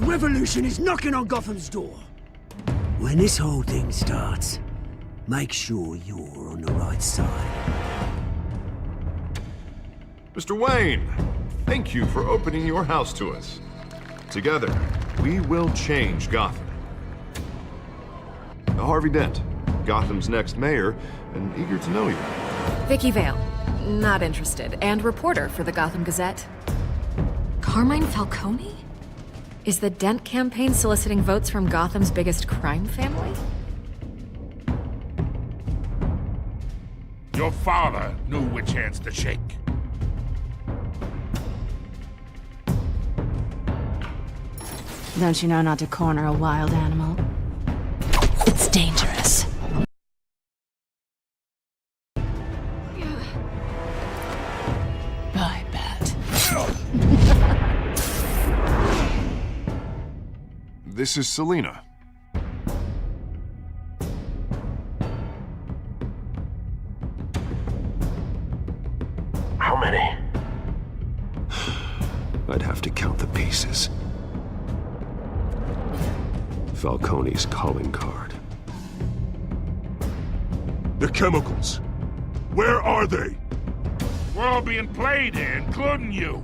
revolution is knocking on Gotham's door. When this whole thing starts, make sure you're on the right side. Mr. Wayne, thank you for opening your house to us. Together, we will change Gotham. Harvey Dent, Gotham's next mayor, and eager to know you. Vicky Vale, not interested, and reporter for the Gotham Gazette. Carmine Falcone? Is the Dent campaign soliciting votes from Gotham's biggest crime family? Your father knew which hands to shake. Don't you know not to corner a wild animal? It's dangerous. I bet. This is Selina. How many? I'd have to count the pieces. Falcone's calling card. The chemicals. Where are they? We're all being played here, including you.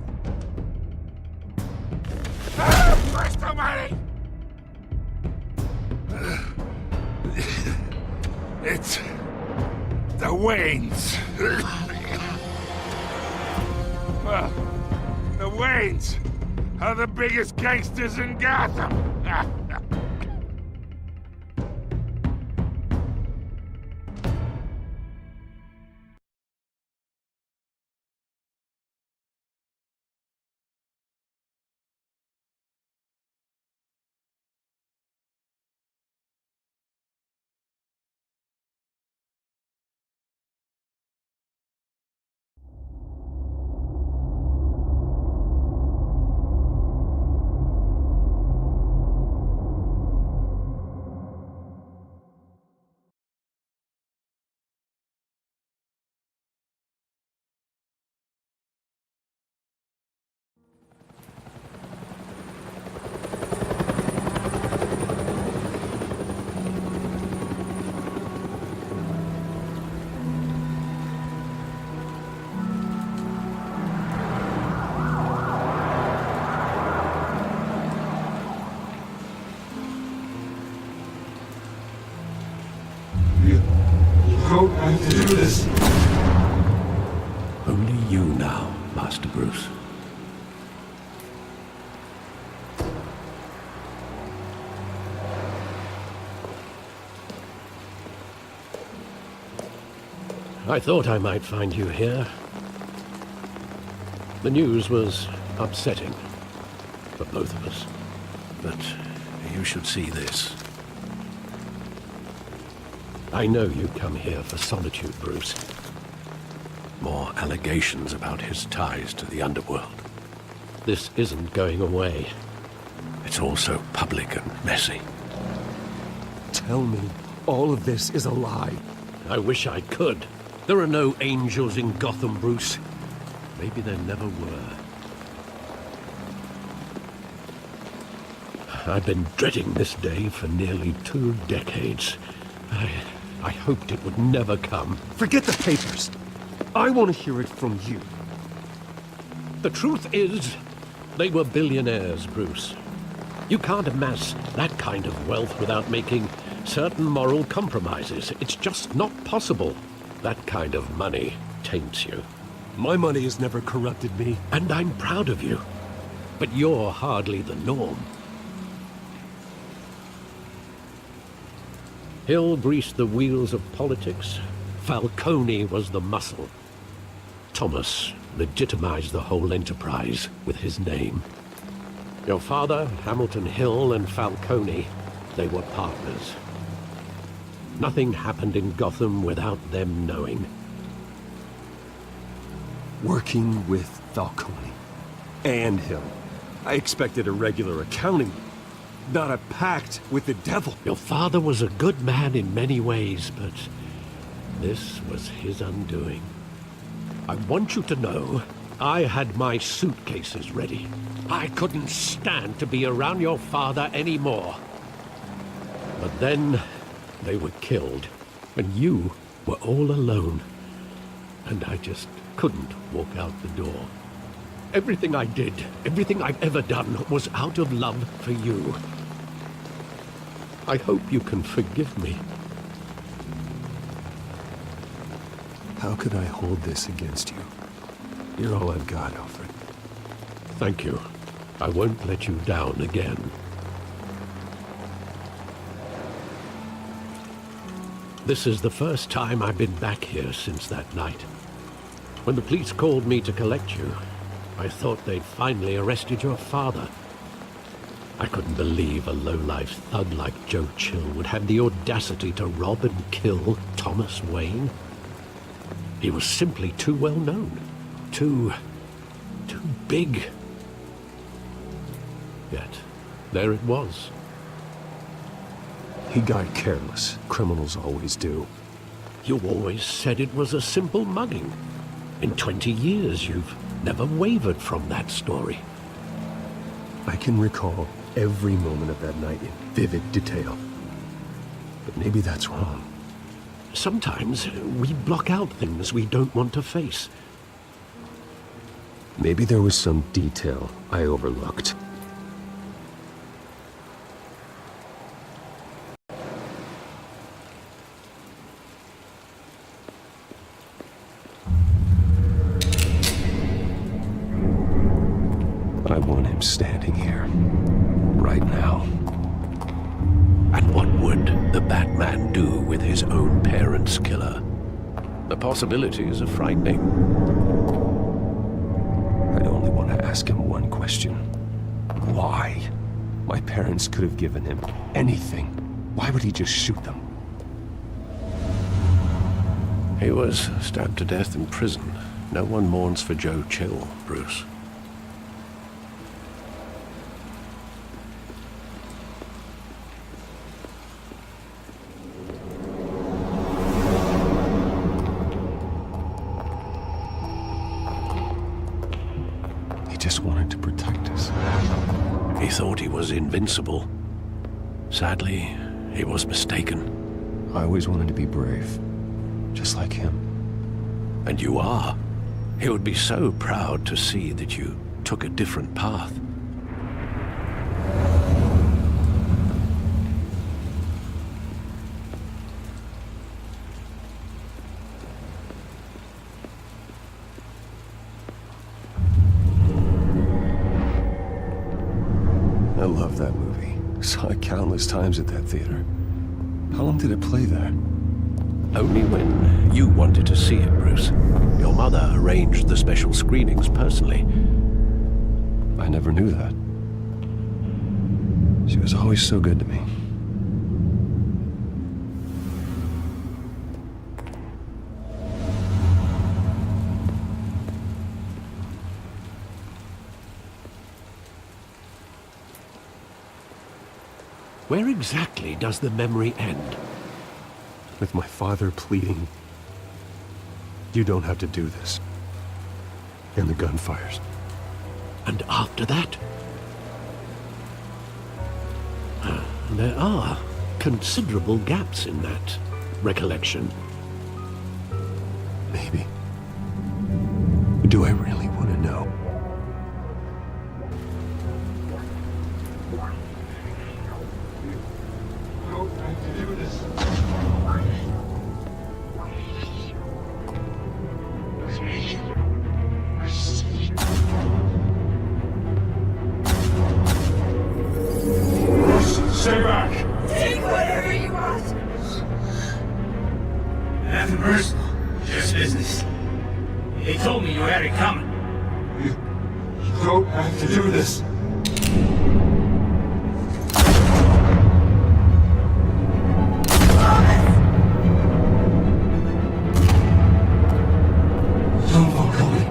Christ almighty! It's the Waynes. Well, the Waynes are the biggest gangsters in Gotham. Don't have to do this. Only you now, Master Bruce. I thought I might find you here. The news was upsetting for both of us. But you should see this. I know you come here for solitude, Bruce. More allegations about his ties to the underworld. This isn't going away. It's all so public and messy. Tell me all of this is a lie. I wish I could. There are no angels in Gotham, Bruce. Maybe there never were. I've been dreading this day for nearly 2 decades. I hoped it would never come. Forget the papers. I want to hear it from you. The truth is, they were billionaires, Bruce. You can't amass that kind of wealth without making certain moral compromises. It's just not possible. That kind of money taints you. My money has never corrupted me. And I'm proud of you. But you're hardly the norm. Hill greased the wheels of politics. Falcone was the muscle. Thomas legitimized the whole enterprise with his name. Your father, Hamilton Hill, and Falcone, they were partners. Nothing happened in Gotham without them knowing. Working with Falcone and Hill. I expected a regular accounting, not a pact with the devil. Your father was a good man in many ways, but this was his undoing. I want you to know, I had my suitcases ready. I couldn't stand to be around your father anymore. But then they were killed, and you were all alone. And I just couldn't walk out the door. Everything I did, everything I've ever done, was out of love for you. I hope you can forgive me. How could I hold this against you? You're all I've got, Alfred. Thank you. I won't let you down again. This is the first time I've been back here since that night. When the police called me to collect you, I thought they'd finally arrested your father. I couldn't believe a low-life thug like Joe Chill would have the audacity to rob and kill Thomas Wayne. He was simply too well known. Too big. Yet, there it was. He got careless. Criminals always do. You always said it was a simple mugging. In 20 years, you've never wavered from that story. I can recall every moment of that night in vivid detail. But maybe that's wrong. Sometimes we block out things we don't want to face. Maybe there was some detail I overlooked. I want him standing here, right now. And what would the Batman do with his own parents' killer? The possibilities are frightening. I'd only want to ask him one question. Why? My parents could have given him anything. Why would he just shoot them? He was stabbed to death in prison. No one mourns for Joe Chill, Bruce. He just wanted to protect us. He thought he was invincible. Sadly, he was mistaken. I always wanted to be brave, just like him. And you are. He would be so proud to see that you took a different path. I love that movie. Saw it countless times at that theater. How long did it play there? Only when you wanted to see it, Bruce. Your mother arranged the special screenings personally. I never knew that. She was always so good to me. Where exactly does the memory end? With my father pleading, "You don't have to do this." And the gunfires. And after that? There are considerable gaps in that recollection. Maybe. Do I really want to know? Stay back! Take whatever you want. Nothing personal, just business. They told me you had it coming. You don't have to do this. Don't walk away.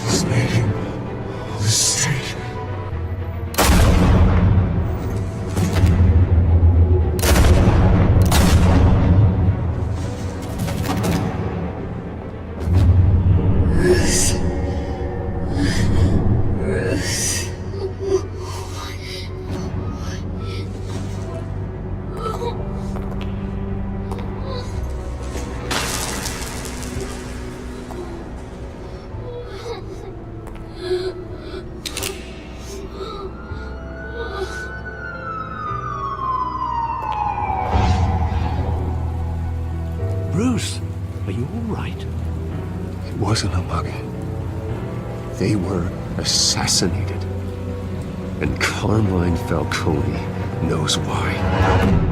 He's making a mistake. Bruce, are you all right? It wasn't a mug. They were assassinated. And Carmine Falcone knows why.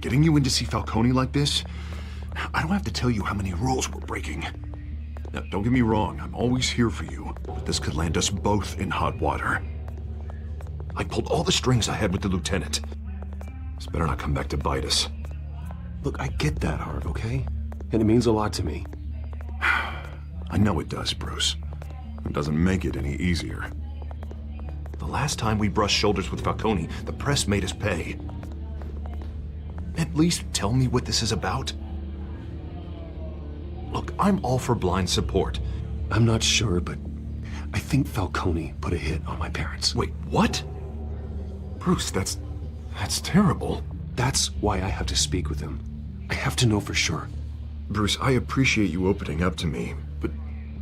Getting you in to see Falcone like this? I don't have to tell you how many rules we're breaking. Now, don't get me wrong, I'm always here for you, but this could land us both in hot water. I pulled all the strings I had with the lieutenant. This better not come back to bite us. Look, I get that, Hart, okay? And it means a lot to me. I know it does, Bruce. It doesn't make it any easier. The last time we brushed shoulders with Falcone, the press made us pay. At least tell me what this is about. Look, I'm all for blind support. I'm not sure, but I think Falcone put a hit on my parents. Wait, what? Bruce, that's terrible. That's why I have to speak with him. I have to know for sure. Bruce, I appreciate you opening up to me, but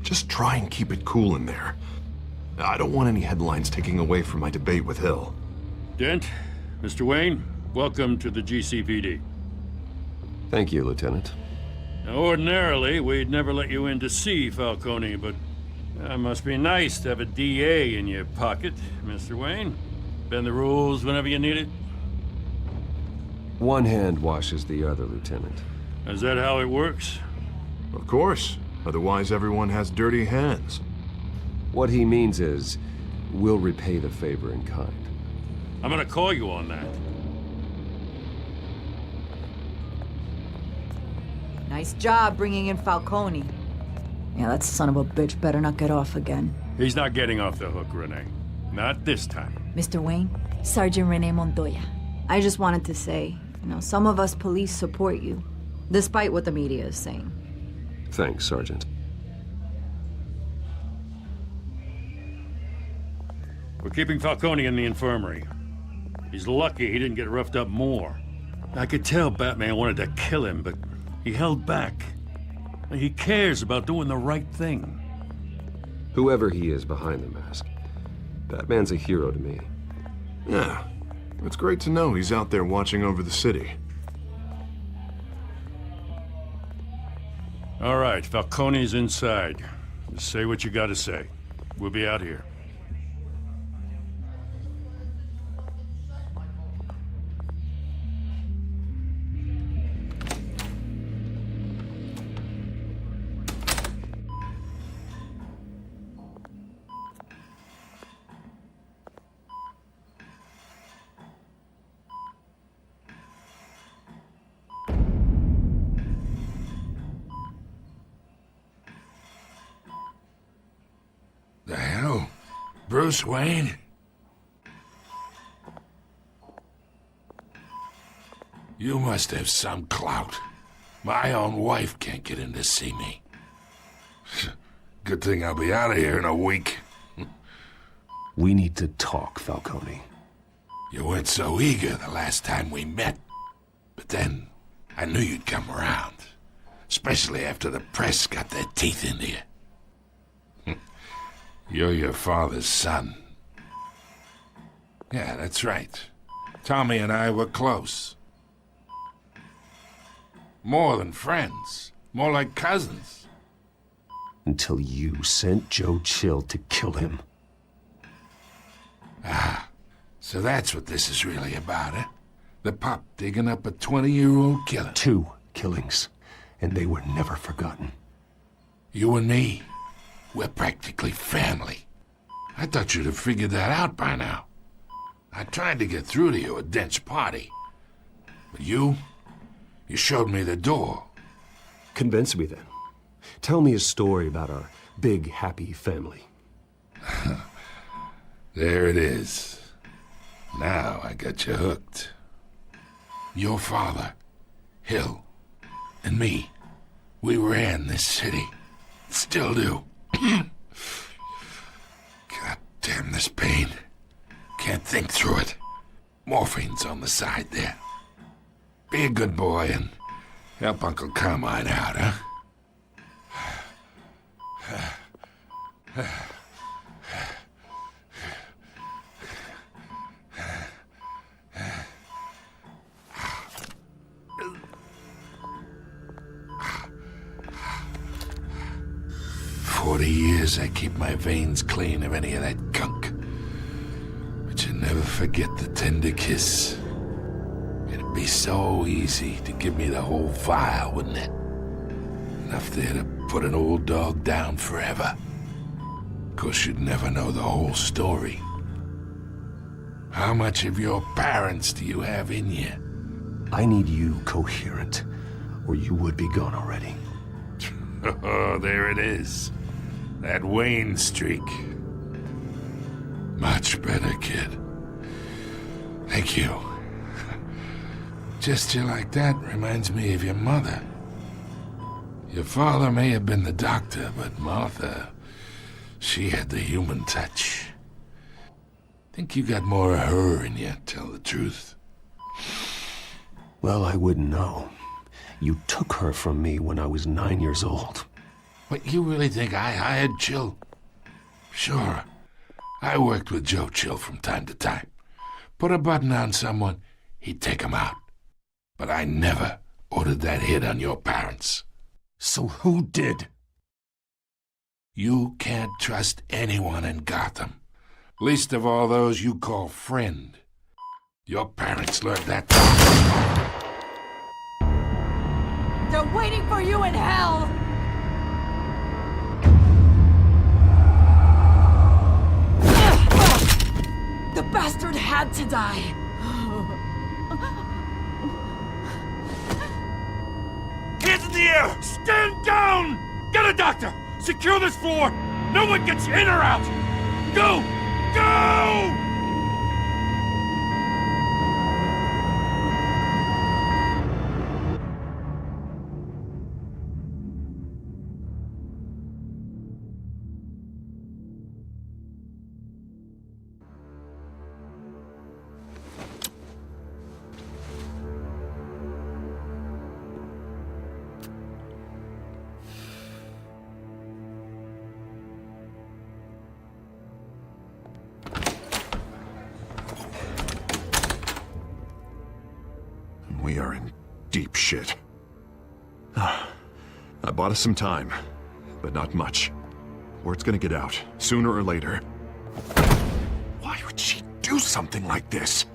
just try and keep it cool in there. I don't want any headlines taking away from my debate with Hill. Dent, Mr. Wayne, welcome to the GCPD. Thank you, Lieutenant. Now, ordinarily, we'd never let you in to see Falcone, but it must be nice to have a DA in your pocket, Mr. Wayne. Bend the rules whenever you need it. One hand washes the other, Lieutenant. Is that how it works? Of course. Otherwise, everyone has dirty hands. What he means is, we'll repay the favor in kind. I'm gonna call you on that. Nice job bringing in Falcone. Yeah, that son of a bitch better not get off again. He's not getting off the hook, Renee. Not this time. Mr. Wayne, Sergeant Renee Montoya. I just wanted to say, some of us police support you, despite what the media is saying. Thanks, Sergeant. We're keeping Falcone in the infirmary. He's lucky he didn't get roughed up more. I could tell Batman wanted to kill him, but he held back. He cares about doing the right thing. Whoever he is behind the mask, Batman's a hero to me. Yeah, it's great to know he's out there watching over the city. All right, Falcone's inside. Just say what you gotta say. We'll be out here. The hell? Bruce Wayne? You must have some clout. My own wife can't get in to see me. Good thing I'll be out of here in a week. We need to talk, Falcone. You weren't so eager the last time we met. But then, I knew you'd come around. Especially after the press got their teeth into you. You're your father's son. Yeah, that's right. Tommy and I were close. More than friends. More like cousins. Until you sent Joe Chill to kill him. Ah, so that's what this is really about, eh? The pup digging up a 20-year-old killer. 2 killings, and they were never forgotten. You and me, we're practically family. I thought you'd have figured that out by now. I tried to get through to you at Dent's party. But you showed me the door. Convince me then. Tell me a story about our big, happy family. There it is. Now I got you hooked. Your father, Hill, and me, we ran this city. Still do. God damn this pain. Can't think through it. Morphine's on the side there. Be a good boy and help Uncle Carmine out, huh? 40 years I keep my veins clean of any of that gunk. But you never forget the tender kiss. It'd be so easy to give me the whole vial, wouldn't it? Enough there to put an old dog down forever. Of course, you'd never know the whole story. How much of your parents do you have in you? I need you coherent, or you would be gone already. Oh, there it is. That Wayne streak. Much better, kid. Thank you. Gesture like that reminds me of your mother. Your father may have been the doctor, but Martha, she had the human touch. Think you got more of her in you, tell the truth. Well, I wouldn't know. You took her from me when I was 9 years old. What, you really think I hired Chill? Sure. I worked with Joe Chill from time to time. Put a button on someone, he'd take him out. But I never ordered that hit on your parents. So who did? You can't trust anyone in Gotham. Least of all those you call friend. Your parents learned that. They're waiting for you in hell! The bastard had to die! Hands in the air! Stand down! Get a doctor! Secure this floor! No one gets in or out! Go! Go! We are in deep shit. I bought us some time, but not much. Word's gonna get out, sooner or later. Why would she do something like this?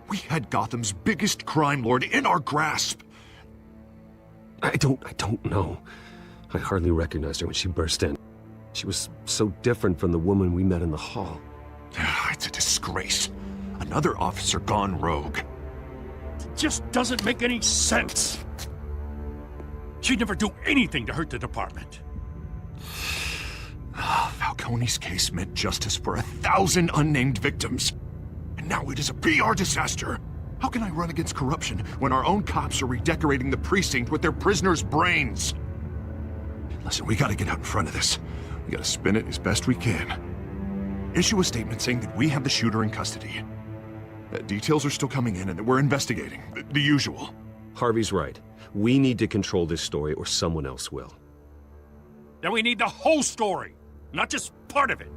We had Gotham's biggest crime lord in our grasp. I don't know. I hardly recognized her when she burst in. She was so different from the woman we met in the hall. It's a disgrace. Another officer gone rogue. It just doesn't make any sense. She'd never do anything to hurt the department. Falcone's case meant justice for 1,000 unnamed victims. And now it is a PR disaster. How can I run against corruption when our own cops are redecorating the precinct with their prisoners' brains? Listen, we gotta get out in front of this. We gotta spin it as best we can. Issue a statement saying that we have the shooter in custody. Details are still coming in and that we're investigating. The usual. Harvey's right. We need to control this story or someone else will. Then we need the whole story, not just part of it.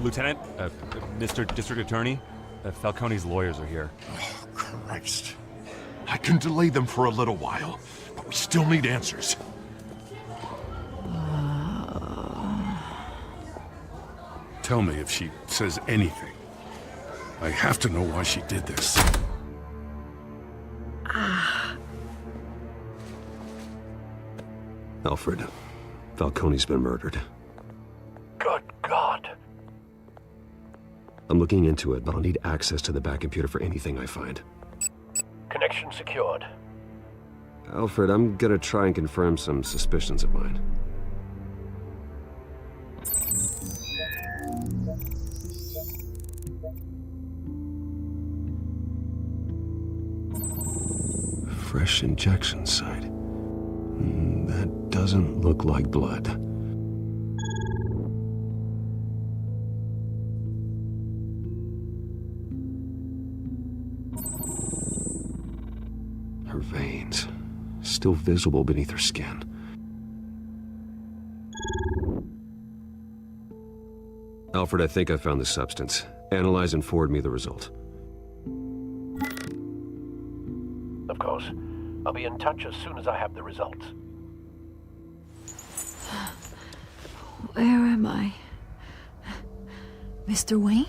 Lieutenant, Mr. District Attorney, Falcone's lawyers are here. Oh, Christ. I can delay them for a little while, but we still need answers. Tell me if she says anything. I have to know why she did this. Alfred, Falcone's been murdered. Good God. I'm looking into it, but I'll need access to the back computer for anything I find. Connection secured. Alfred, I'm gonna try and confirm some suspicions of mine. Fresh injection site. That doesn't look like blood. Her veins, still visible beneath her skin. Alfred, I think I found the substance. Analyze and forward me the result. Of course. I'll be in touch as soon as I have the results. Where am I? Mr. Wayne?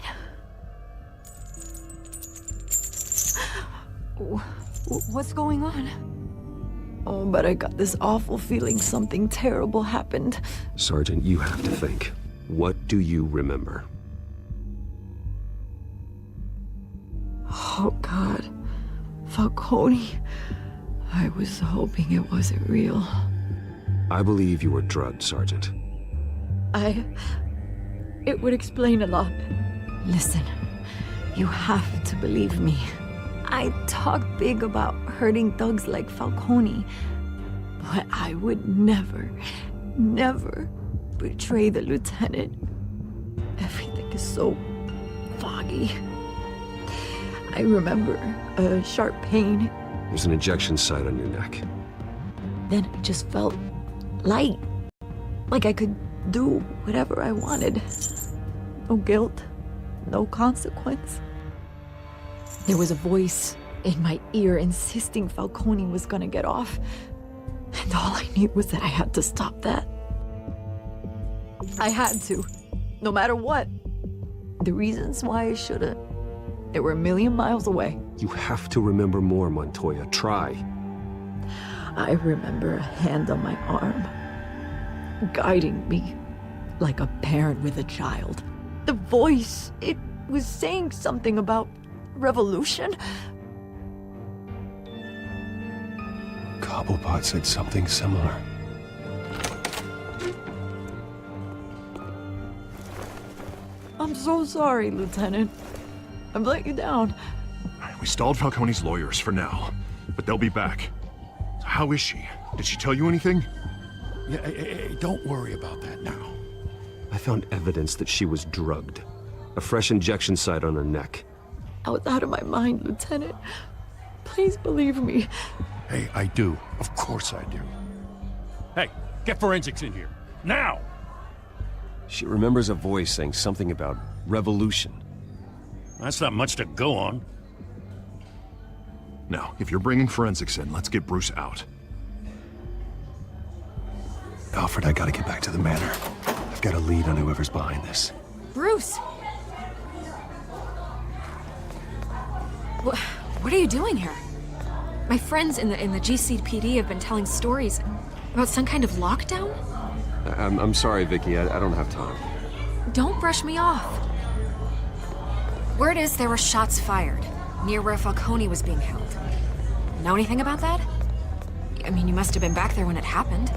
What's going on? Oh, but I got this awful feeling something terrible happened. Sergeant, you have to think. What do you remember? Oh, God. Falcone. I was hoping it wasn't real. I believe you were drugged, Sergeant. It would explain a lot. Listen, you have to believe me. I talk big about hurting thugs like Falcone, but I would never betray the lieutenant. Everything is so foggy. I remember a sharp pain. There's an injection site on your neck. Then I just felt light. Like I could do whatever I wanted. No guilt, no consequence. There was a voice in my ear insisting Falcone was gonna get off. And all I knew was that I had to stop that. I had to, no matter what. The reasons why I shouldn't, they were a million miles away. You have to remember more, Montoya. Try. I remember a hand on my arm, guiding me like a parent with a child. The voice, it was saying something about revolution. Cobblepot said something similar. I'm so sorry, Lieutenant. I've let you down. We stalled Falcone's lawyers for now, but they'll be back. How is she? Did she tell you anything? Yeah, hey, don't worry about that now. I found evidence that she was drugged. A fresh injection site on her neck. I was out of my mind, Lieutenant. Please believe me. Hey, I do. Of course I do. Hey, get forensics in here. Now! She remembers a voice saying something about revolution. That's not much to go on. Now, if you're bringing forensics in, let's get Bruce out. Alfred, I gotta get back to the manor. I've got a lead on whoever's behind this. Bruce! What are you doing here? My friends in the GCPD have been telling stories about some kind of lockdown? I'm sorry, Vicky. I don't have time. Don't brush me off. Word is there were shots fired near where Falcone was being held. Know anything about that? I mean, you must have been back there when it happened.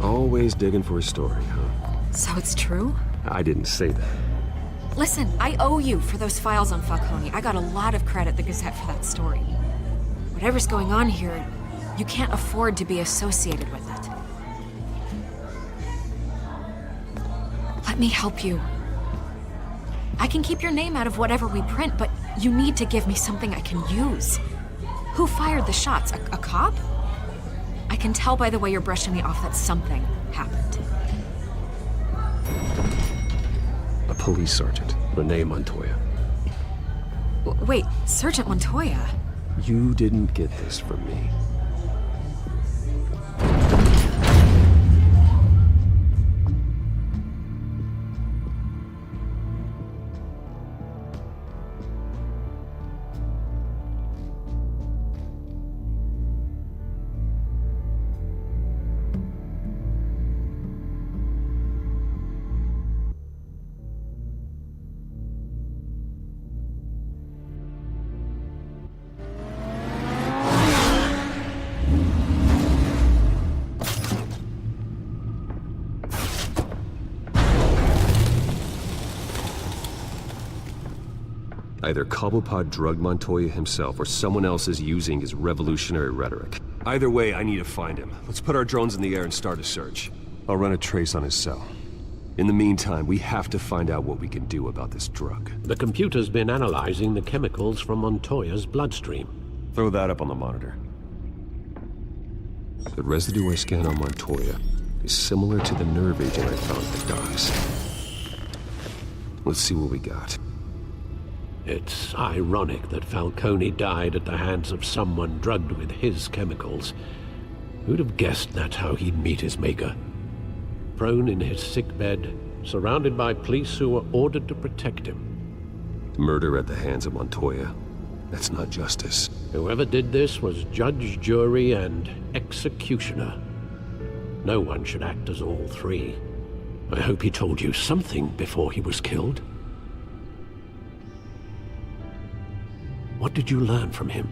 Always digging for a story, huh? So it's true? I didn't say that. Listen, I owe you for those files on Falcone. I got a lot of credit at the Gazette for that story. Whatever's going on here, you can't afford to be associated with it. Let me help you. I can keep your name out of whatever we print, but you need to give me something I can use. Who fired the shots? A cop? I can tell by the way you're brushing me off that something happened. A police sergeant, Renee Montoya. Wait, Sergeant Montoya? You didn't get this from me. Either Cobblepot drugged Montoya himself, or someone else is using his revolutionary rhetoric. Either way, I need to find him. Let's put our drones in the air and start a search. I'll run a trace on his cell. In the meantime, we have to find out what we can do about this drug. The computer's been analyzing the chemicals from Montoya's bloodstream. Throw that up on the monitor. The residue I scanned on Montoya is similar to the nerve agent I found at Dawes. Let's see what we got. It's ironic that Falcone died at the hands of someone drugged with his chemicals. Who'd have guessed that's how he'd meet his maker? Prone in his sickbed, surrounded by police who were ordered to protect him. Murder at the hands of Montoya. That's not justice. Whoever did this was judge, jury, and executioner. No one should act as all three. I hope he told you something before he was killed. What did you learn from him?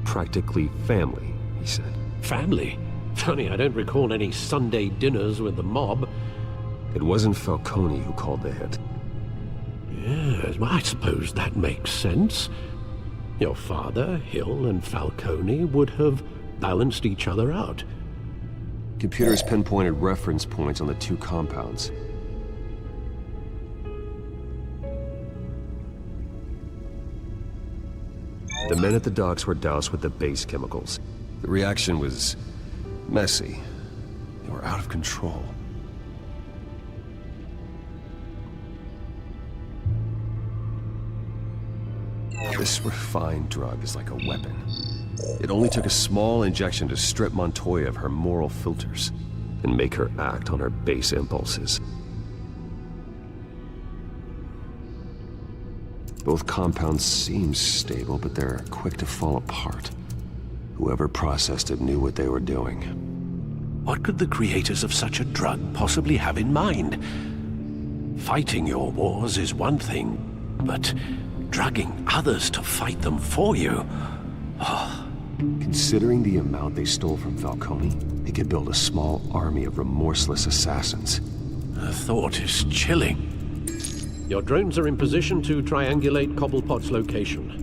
Practically family, he said. Family? Funny, I don't recall any Sunday dinners with the mob. It wasn't Falcone who called the hit. Yes, well, I suppose that makes sense. Your father, Hill, and Falcone would have balanced each other out. Computers pinpointed reference points on the two compounds. The men at the docks were doused with the base chemicals. The reaction was messy. They were out of control. This refined drug is like a weapon. It only took a small injection to strip Montoya of her moral filters and make her act on her base impulses. Both compounds seem stable, but they're quick to fall apart. Whoever processed it knew what they were doing. What could the creators of such a drug possibly have in mind? Fighting your wars is one thing, but drugging others to fight them for you? Oh. Considering the amount they stole from Falcone, they could build a small army of remorseless assassins. The thought is chilling. Your drones are in position to triangulate Cobblepot's location.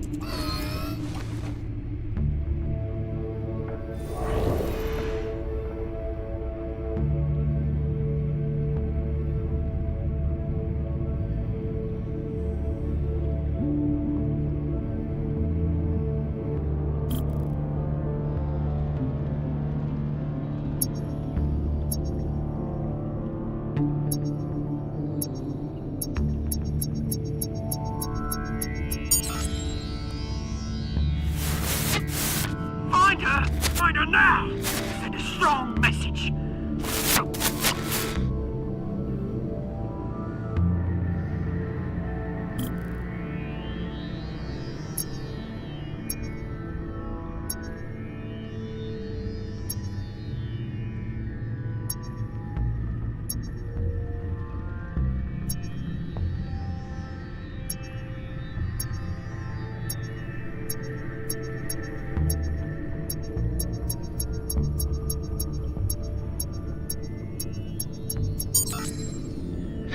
Find her now! Send a strong message.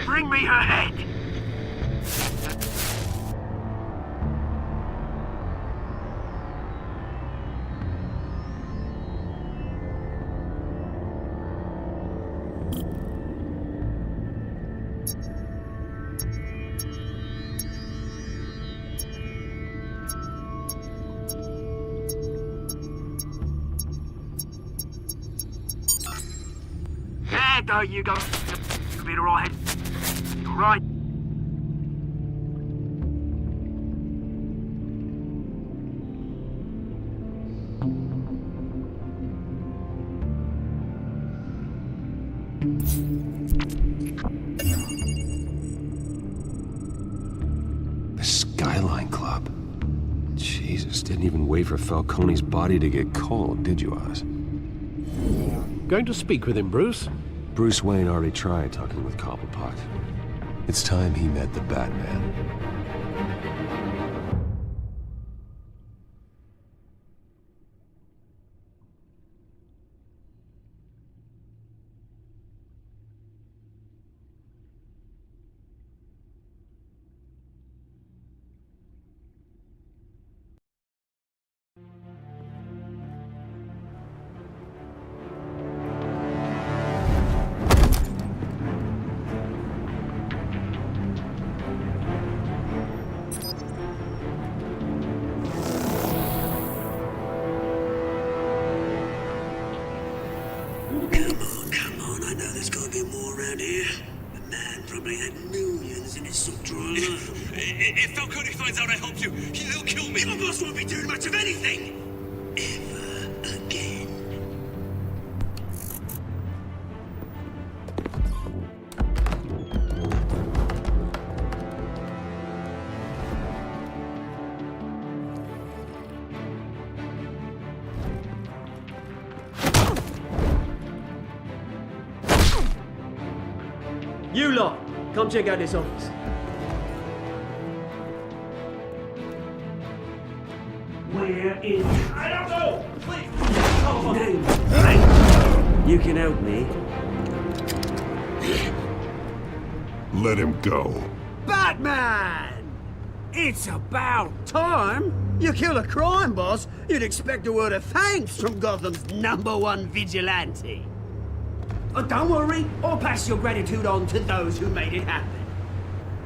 Bring me her head! There you go. Computer all head. Right. The Skyline Club. Jesus, didn't even wait for Falcone's body to get cold, did you, Oz? Going to speak with him, Bruce? Bruce Wayne already tried talking with Cobblepot. It's time he met the Batman. probably had millions in his sock drawer alone. If Falcone finds out I helped you, he'll kill me. Your boss won't be doing much of anything! Ever again. You lot, come check out this office. Where is... I don't know! Please! Hey, you can help me. Let him go. Batman! It's about time. You kill a crime boss, you'd expect a word of thanks from Gotham's #1 vigilante. Oh, don't worry, I'll pass your gratitude on to those who made it happen.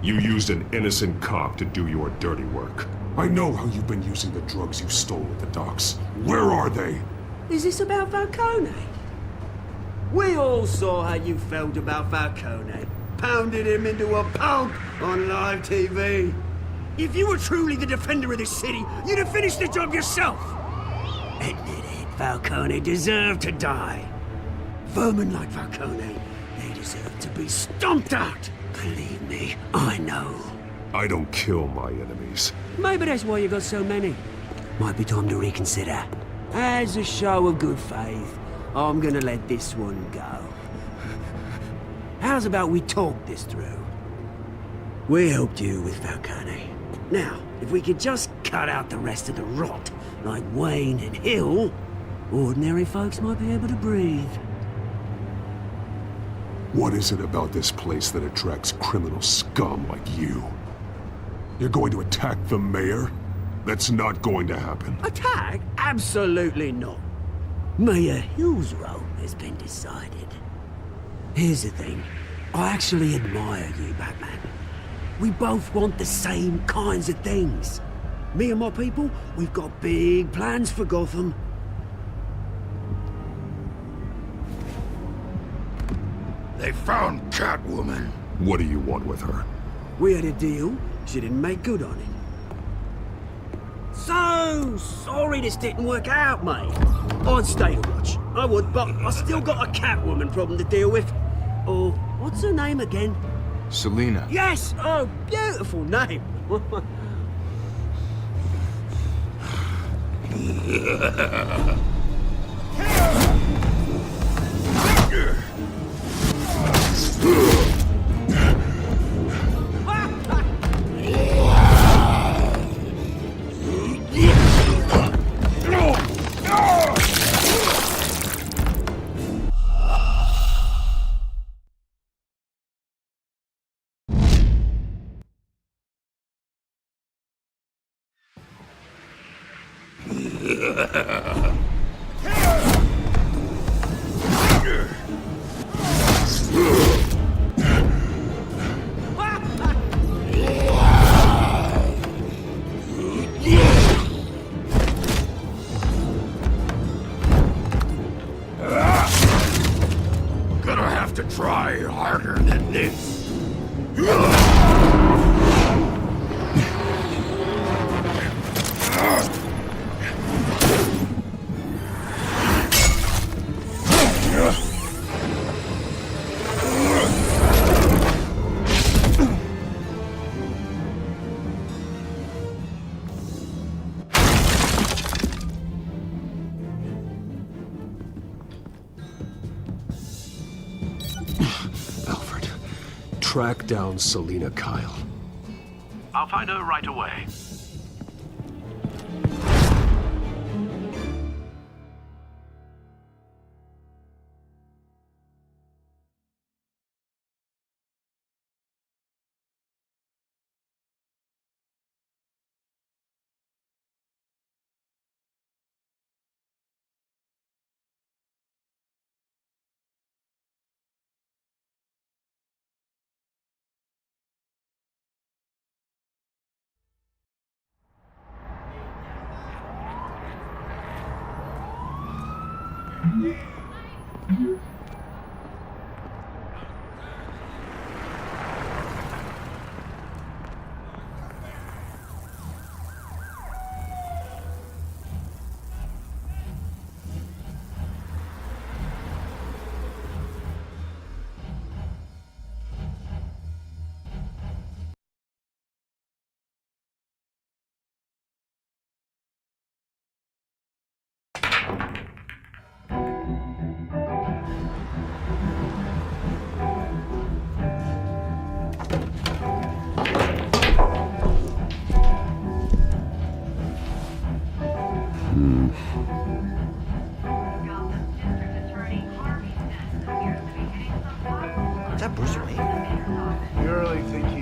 You used an innocent cop to do your dirty work. I know how you've been using the drugs you stole at the docks. Where are they? Is this about Falcone? We all saw how you felt about Falcone. Pounded him into a pulp on live TV. If you were truly the defender of this city, you'd have finished the job yourself. Admit it, Falcone deserved to die. Vermin like Falcone, they deserve to be stomped out. Believe me, I know. I don't kill my enemies. Maybe that's why you got so many. Might be time to reconsider. As a show of good faith, I'm gonna let this one go. How's about we talk this through? We helped you with Falcone. Now, if we could just cut out the rest of the rot, like Wayne and Hill, ordinary folks might be able to breathe. What is it about this place that attracts criminal scum like you? You're going to attack the mayor? That's not going to happen. Attack? Absolutely not. Mayor Hill's role has been decided. Here's the thing. I actually admire you, Batman. We both want the same kinds of things. Me and my people, we've got big plans for Gotham. They found Catwoman. What do you want with her? We had a deal. She didn't make good on it. So sorry this didn't work out, mate. I'd stay to watch. I would, but I still got a Catwoman problem to deal with. Oh, what's her name again? Selina. Yes! Oh, beautiful name. Gonna have to try harder than this. Alfred, track down Selina Kyle. I'll find her right away.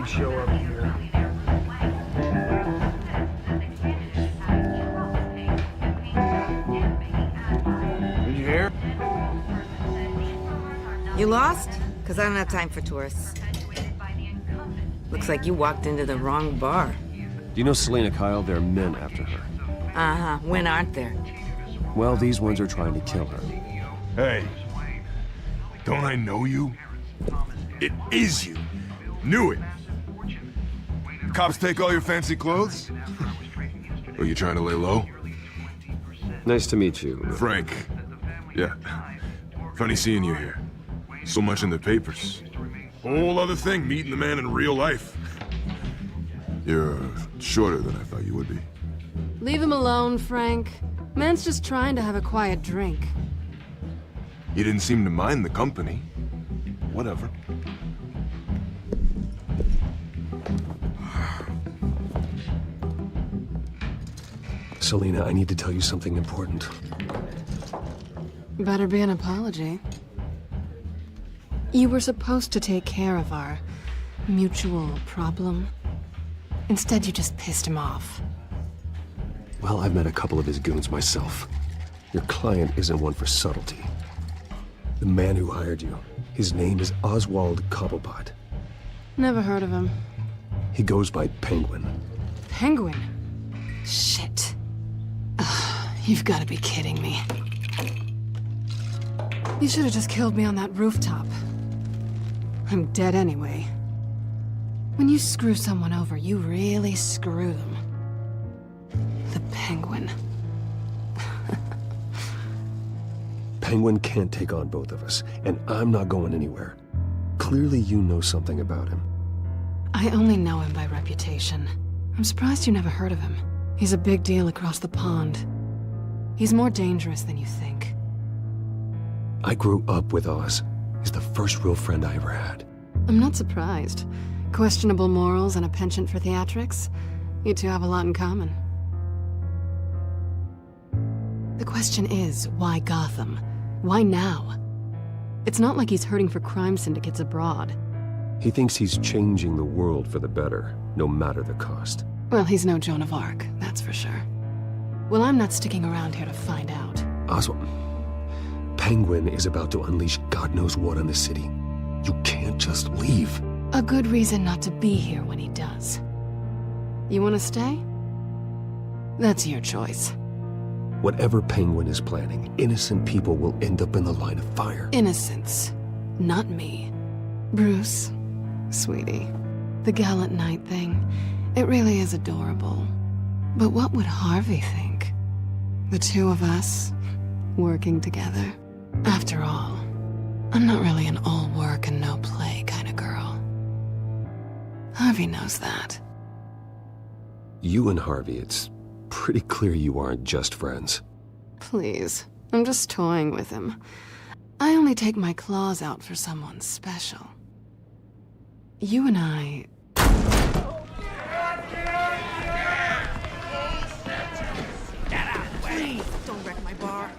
you show up here. Did you hear? You lost? Because I don't have time for tourists. Looks like you walked into the wrong bar. Do you know Selena Kyle? There are men after her. Uh-huh. When aren't there? Well, these ones are trying to kill her. Hey, don't I know you? It is you. Knew it. Cops take all your fancy clothes? Are you trying to lay low? Nice to meet you. Frank. Yeah. Funny seeing you here. So much in the papers. Whole other thing, meeting the man in real life. You're shorter than I thought you would be. Leave him alone, Frank. Man's just trying to have a quiet drink. You didn't seem to mind the company. Whatever. Selena, I need to tell you something important. Better be an apology. You were supposed to take care of our mutual problem. Instead, you just pissed him off. Well, I've met a couple of his goons myself. Your client isn't one for subtlety. The man who hired you, his name is Oswald Cobblepot. Never heard of him. He goes by Penguin. Penguin? Shit. Ugh, you've got to be kidding me. You should have just killed me on that rooftop. I'm dead anyway. When you screw someone over, you really screw them. The Penguin. Penguin can't take on both of us, and I'm not going anywhere. Clearly you know something about him. I only know him by reputation. I'm surprised you never heard of him. He's a big deal across the pond. He's more dangerous than you think. I grew up with Oz. He's the first real friend I ever had. I'm not surprised. Questionable morals and a penchant for theatrics. You two have a lot in common. The question is, why Gotham? Why now? It's not like he's hurting for crime syndicates abroad. He thinks he's changing the world for the better, no matter the cost. Well, he's no Joan of Arc, that's for sure. Well, I'm not sticking around here to find out. Oswald, Penguin is about to unleash God knows what on the city. You can't just leave. A good reason not to be here when he does. You want to stay? That's your choice. Whatever Penguin is planning, innocent people will end up in the line of fire. Innocence, not me. Bruce, sweetie, the gallant knight thing, it really is adorable. But what would Harvey think? The two of us, working together. After all, I'm not really an all work and no play kind of girl. Harvey knows that. You and Harvey, it's pretty clear you aren't just friends. Please, I'm just toying with him. I only take my claws out for someone special. You and I... Please, don't wreck my bar.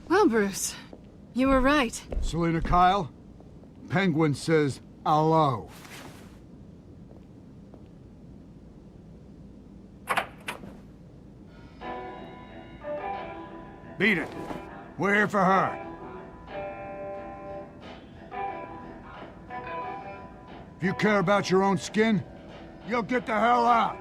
Well, Bruce, you were right. Selena Kyle, Penguin says hello. Beat it. We're here for her. If you care about your own skin, you'll get the hell out.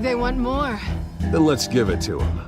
they want more. Then let's give it to them.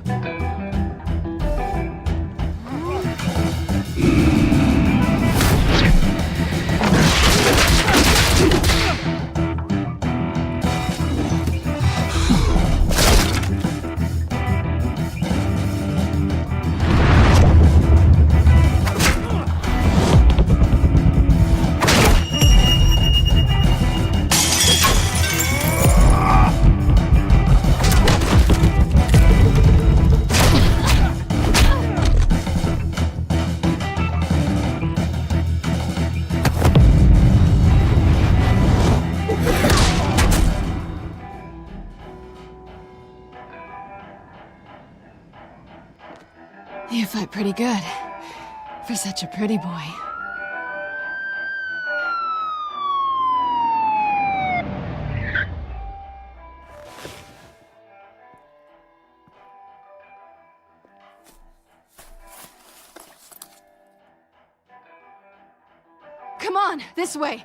You fight pretty good. For such a pretty boy. Come on, this way.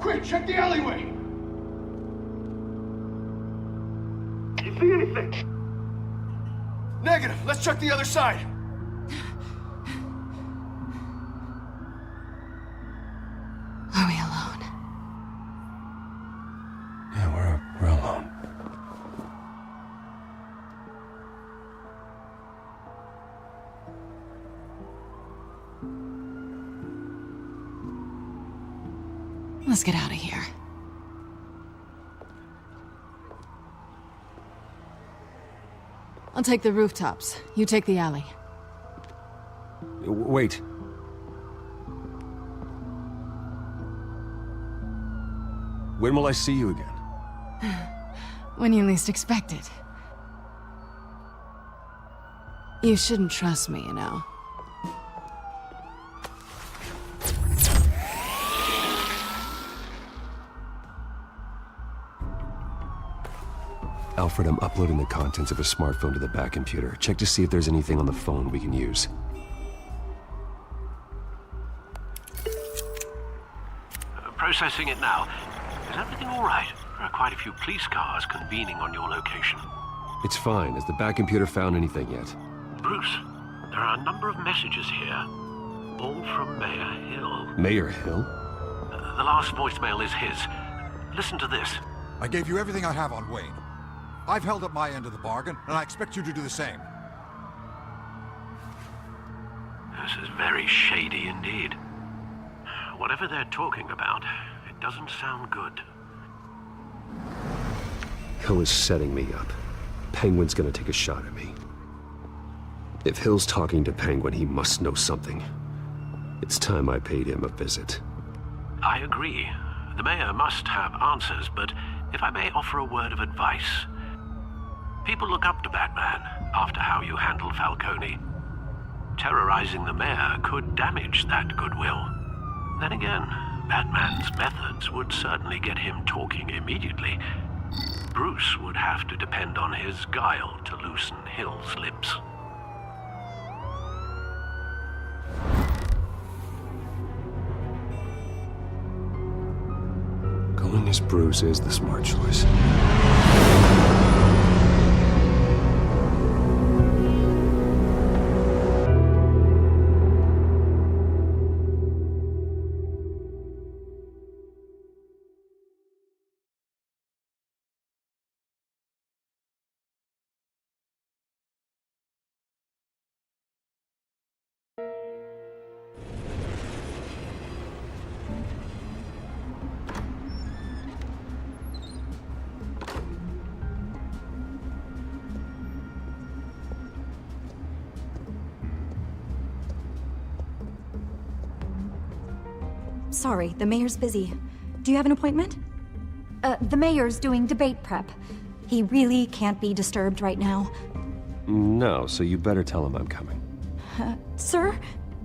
Quick, check the alleyway! You see anything? Negative. Let's check the other side. Are we alone? Yeah, we're alone. Let's get out of here. I'll take the rooftops. You take the alley. Wait. When will I see you again? When you least expect it. You shouldn't trust me, you know. Alfred, I'm uploading the contents of a smartphone to the back computer. Check to see if there's anything on the phone we can use. Processing it now. Is everything all right? There are quite a few police cars convening on your location. It's fine. Has the back computer found anything yet? Bruce, there are a number of messages here. All from Mayor Hill. Mayor Hill? The last voicemail is his. Listen to this. I gave you everything I have on Wayne. I've held up my end of the bargain, and I expect you to do the same. This is very shady indeed. Whatever they're talking about, it doesn't sound good. Hill is setting me up. Penguin's gonna take a shot at me. If Hill's talking to Penguin, he must know something. It's time I paid him a visit. I agree. The mayor must have answers, but if I may offer a word of advice. People look up to Batman after how you handled Falcone. Terrorizing the mayor could damage that goodwill. Then again, Batman's methods would certainly get him talking immediately. Bruce would have to depend on his guile to loosen Hill's lips. Going as Bruce is the smart choice. Sorry, the mayor's busy. Do you have an appointment? The mayor's doing debate prep. He really can't be disturbed right now. No, so you better tell him I'm coming. Sir?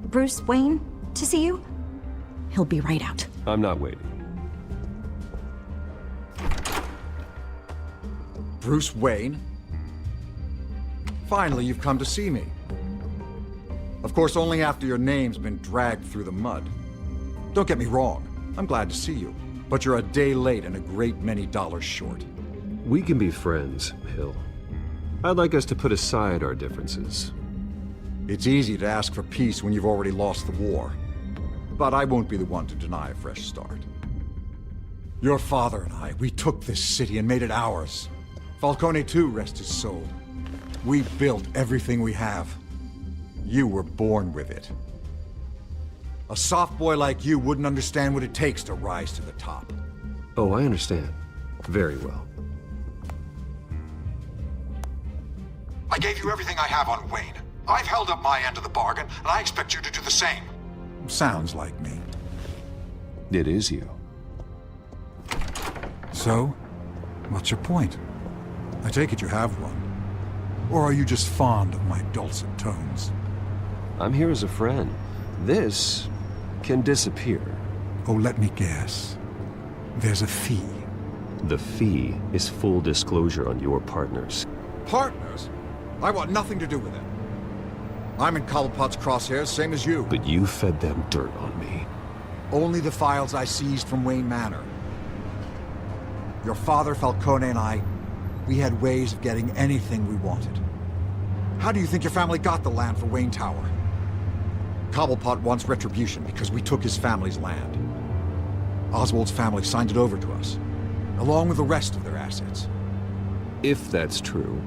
Bruce Wayne? To see you? He'll be right out. I'm not waiting. Bruce Wayne? Finally, you've come to see me. Of course, only after your name's been dragged through the mud. Don't get me wrong, I'm glad to see you. But you're a day late and a great many dollars short. We can be friends, Hill. I'd like us to put aside our differences. It's easy to ask for peace when you've already lost the war. But I won't be the one to deny a fresh start. Your father and I, we took this city and made it ours. Falcone too, rest his soul. We built everything we have. You were born with it. A soft boy like you wouldn't understand what it takes to rise to the top. Oh, I understand. Very well. I gave you everything I have on Wayne. I've held up my end of the bargain, and I expect you to do the same. Sounds like me. It is you. So, what's your point? I take it you have one. Or are you just fond of my dulcet tones? I'm here as a friend. This can disappear. Oh, let me guess. There's a fee. The fee is full disclosure on your partners. Partners? I want nothing to do with them. I'm in Cobblepot's crosshairs, same as you. But you fed them dirt on me. Only the files I seized from Wayne Manor. Your father, Falcone, and I, we had ways of getting anything we wanted. How do you think your family got the land for Wayne Tower? Cobblepot wants retribution because we took his family's land. Oswald's family signed it over to us, along with the rest of their assets. If that's true,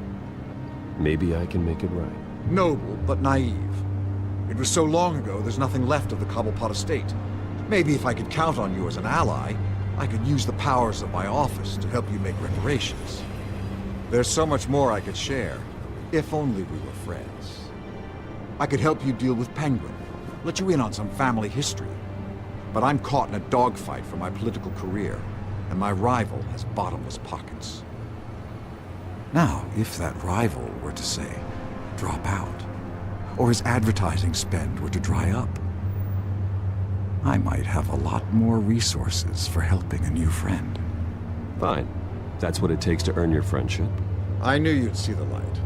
maybe I can make it right. Noble, but naive. It was so long ago, there's nothing left of the Cobblepot estate. Maybe if I could count on you as an ally, I could use the powers of my office to help you make reparations. There's so much more I could share, if only we were friends. I could help you deal with Penguin, let you in on some family history. But I'm caught in a dogfight for my political career, and my rival has bottomless pockets. Now, if that rival were to say, drop out, or his advertising spend were to dry up, I might have a lot more resources for helping a new friend. Fine. That's what it takes to earn your friendship. I knew you'd see the light.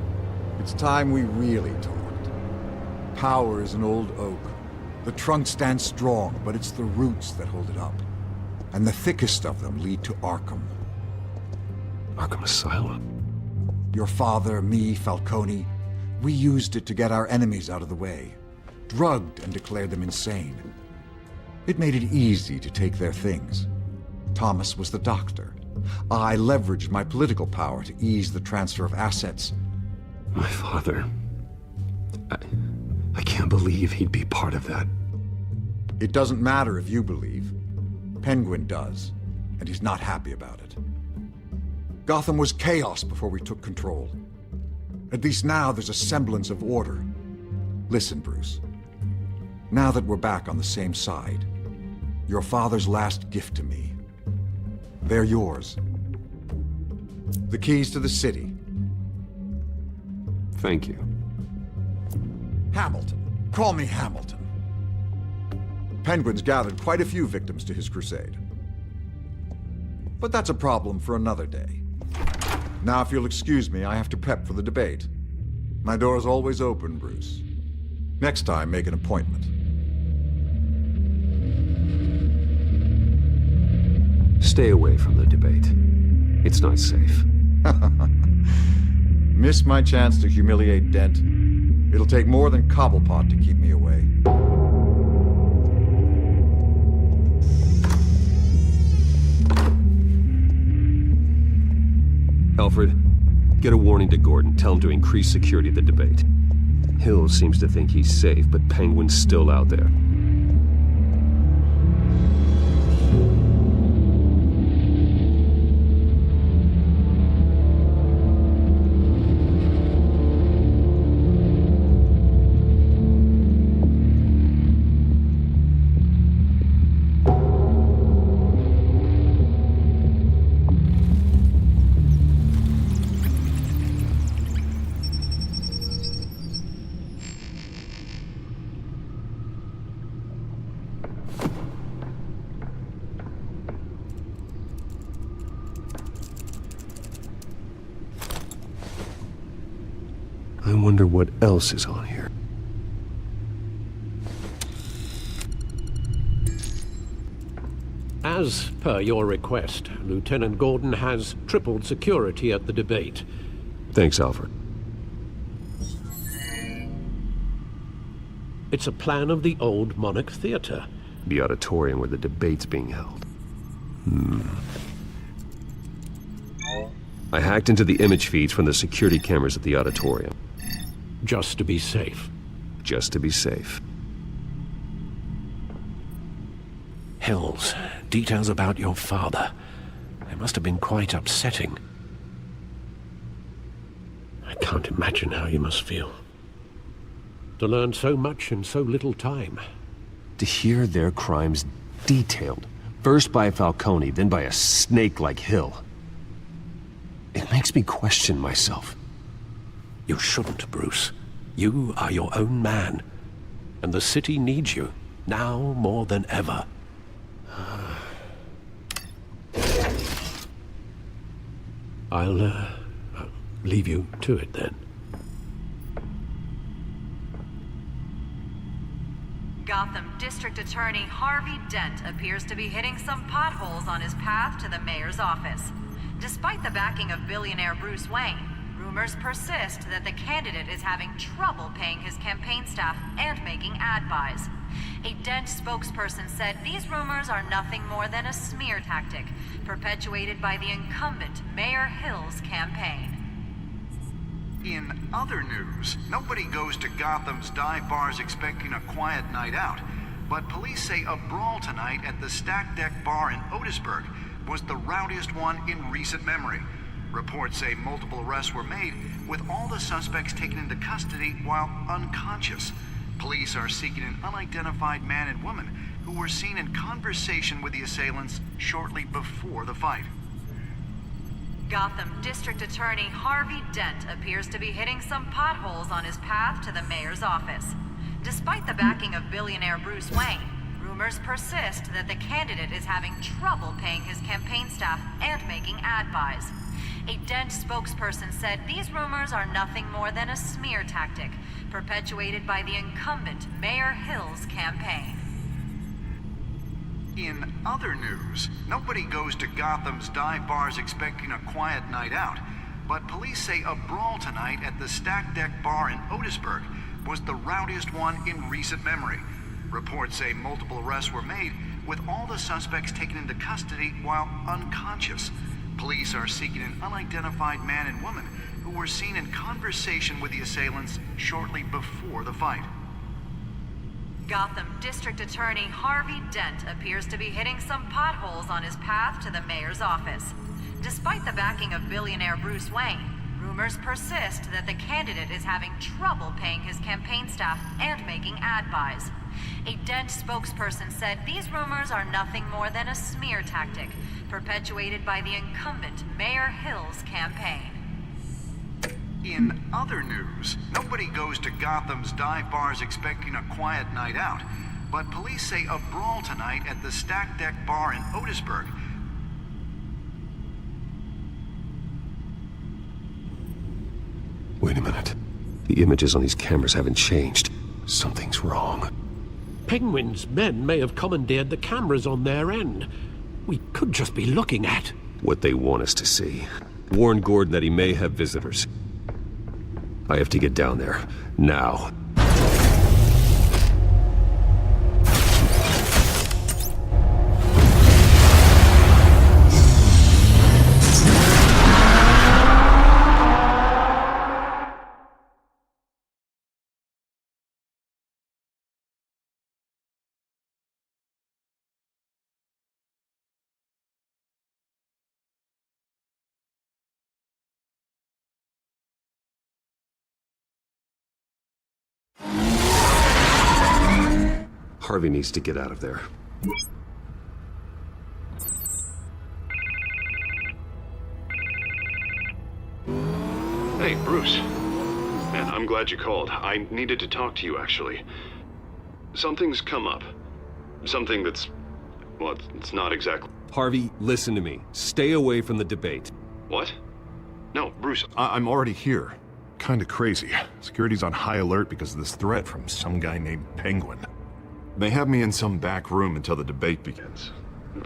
It's time we really talked. Power is an old oak. The trunk stands strong, but it's the roots that hold it up. And the thickest of them lead to Arkham. Arkham Asylum? Your father, me, Falcone, we used it to get our enemies out of the way. Drugged and declared them insane. It made it easy to take their things. Thomas was the doctor. I leveraged my political power to ease the transfer of assets. My father... I can't believe he'd be part of that. It doesn't matter if you believe. Penguin does, and he's not happy about it. Gotham was chaos before we took control. At least now there's a semblance of order. Listen, Bruce. Now that we're back on the same side, your father's last gift to me, they're yours. The keys to the city. Thank you. Hamilton. Call me Hamilton. Penguin's gathered quite a few victims to his crusade. But that's a problem for another day. Now, if you'll excuse me, I have to prep for the debate. My door is always open, Bruce. Next time, make an appointment. Stay away from the debate. It's not safe. Miss my chance to humiliate Dent. It'll take more than Cobblepot to keep me away. Alfred, get a warning to Gordon. Tell him to increase security of the debate. Hill seems to think he's safe, but Penguin's still out there. wonder what else is on here. As per your request, Lieutenant Gordon has tripled security at the debate. Thanks, Alfred. It's a plan of the old Monarch Theater. The auditorium where the debate's being held. I hacked into the image feeds from the security cameras at the auditorium. Just to be safe. Just to be safe. Hills, details about your father. They must have been quite upsetting. I can't imagine how you must feel. To learn so much in so little time. To hear their crimes detailed, first by Falcone, then by a snake like Hill. It makes me question myself. You shouldn't, Bruce. You are your own man. And the city needs you, now more than ever. I'll leave you to it then. Gotham District Attorney Harvey Dent appears to be hitting some potholes on his path to the mayor's office. Despite the backing of billionaire Bruce Wayne, rumors persist that the candidate is having trouble paying his campaign staff and making ad buys. A Dent spokesperson said these rumors are nothing more than a smear tactic, perpetuated by the incumbent Mayor Hill's campaign. In other news, nobody goes to Gotham's dive bars expecting a quiet night out, but police say a brawl tonight at the Stack Deck Bar in Otisburg was the rowdiest one in recent memory. Reports say multiple arrests were made, with all the suspects taken into custody while unconscious. Police are seeking an unidentified man and woman who were seen in conversation with the assailants shortly before the fight. Gotham District Attorney Harvey Dent appears to be hitting some potholes on his path to the mayor's office. Despite the backing of billionaire Bruce Wayne, rumors persist that the candidate is having trouble paying his campaign staff and making ad buys. A Dent spokesperson said these rumors are nothing more than a smear tactic, perpetuated by the incumbent Mayor Hill's campaign. In other news, nobody goes to Gotham's dive bars expecting a quiet night out, but police say a brawl tonight at the Stack Deck Bar in Otisburg was the rowdiest one in recent memory. Reports say multiple arrests were made, with all the suspects taken into custody while unconscious. Police are seeking an unidentified man and woman who were seen in conversation with the assailants shortly before the fight. Gotham District Attorney Harvey Dent appears to be hitting some potholes on his path to the mayor's office. Despite the backing of billionaire Bruce Wayne, rumors persist that the candidate is having trouble paying his campaign staff and making ad buys. A Dent spokesperson said these rumors are nothing more than a smear tactic, perpetuated by the incumbent Mayor Hill's campaign. In other news, nobody goes to Gotham's dive bars expecting a quiet night out, but police say a brawl tonight at the Stack Deck Bar in Otisburg. Wait a minute. The images on these cameras haven't changed. Something's wrong. Penguin's men may have commandeered the cameras on their end. We could just be looking at what they want us to see. Warn Gordon that he may have visitors. I have to get down there. Now. Harvey needs to get out of there. Hey, Bruce. Man, I'm glad you called. I needed to talk to you, actually. Something's come up. Something that's... well, it's not exactly... Harvey, listen to me. Stay away from the debate. What? No, Bruce, I'm already here. kinda crazy. Security's on high alert because of this threat from some guy named Penguin. They have me in some back room until the debate begins.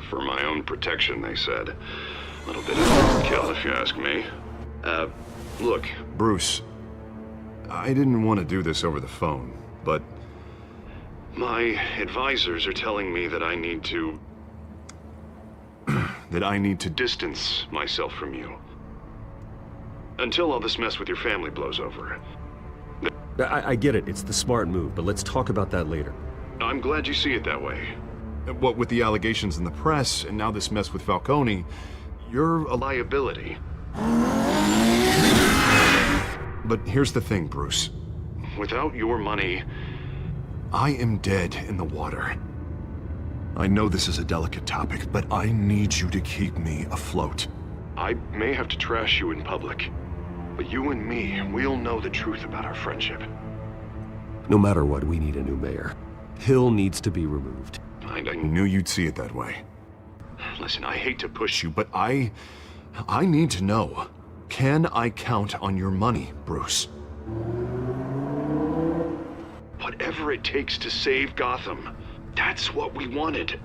For my own protection, they said. A little bit of overkill, if you ask me. Look. Bruce, I didn't want to do this over the phone, but... My advisors are telling me that I need to... that I need to distance myself from you. Until all this mess with your family blows over. I get it, it's the smart move, but let's talk about that later. I'm glad you see it that way. What with the allegations in the press, and now this mess with Falcone, you're a liability. But here's the thing, Bruce. Without your money... I am dead in the water. I know this is a delicate topic, but I need you to keep me afloat. I may have to trash you in public, but you and me, we'll know the truth about our friendship. No matter what, we need a new mayor. Hill needs to be removed. I knew you'd see it that way. Listen, I hate to push you, but I need to know. Can I count on your money, Bruce? Whatever it takes to save Gotham. That's what we wanted.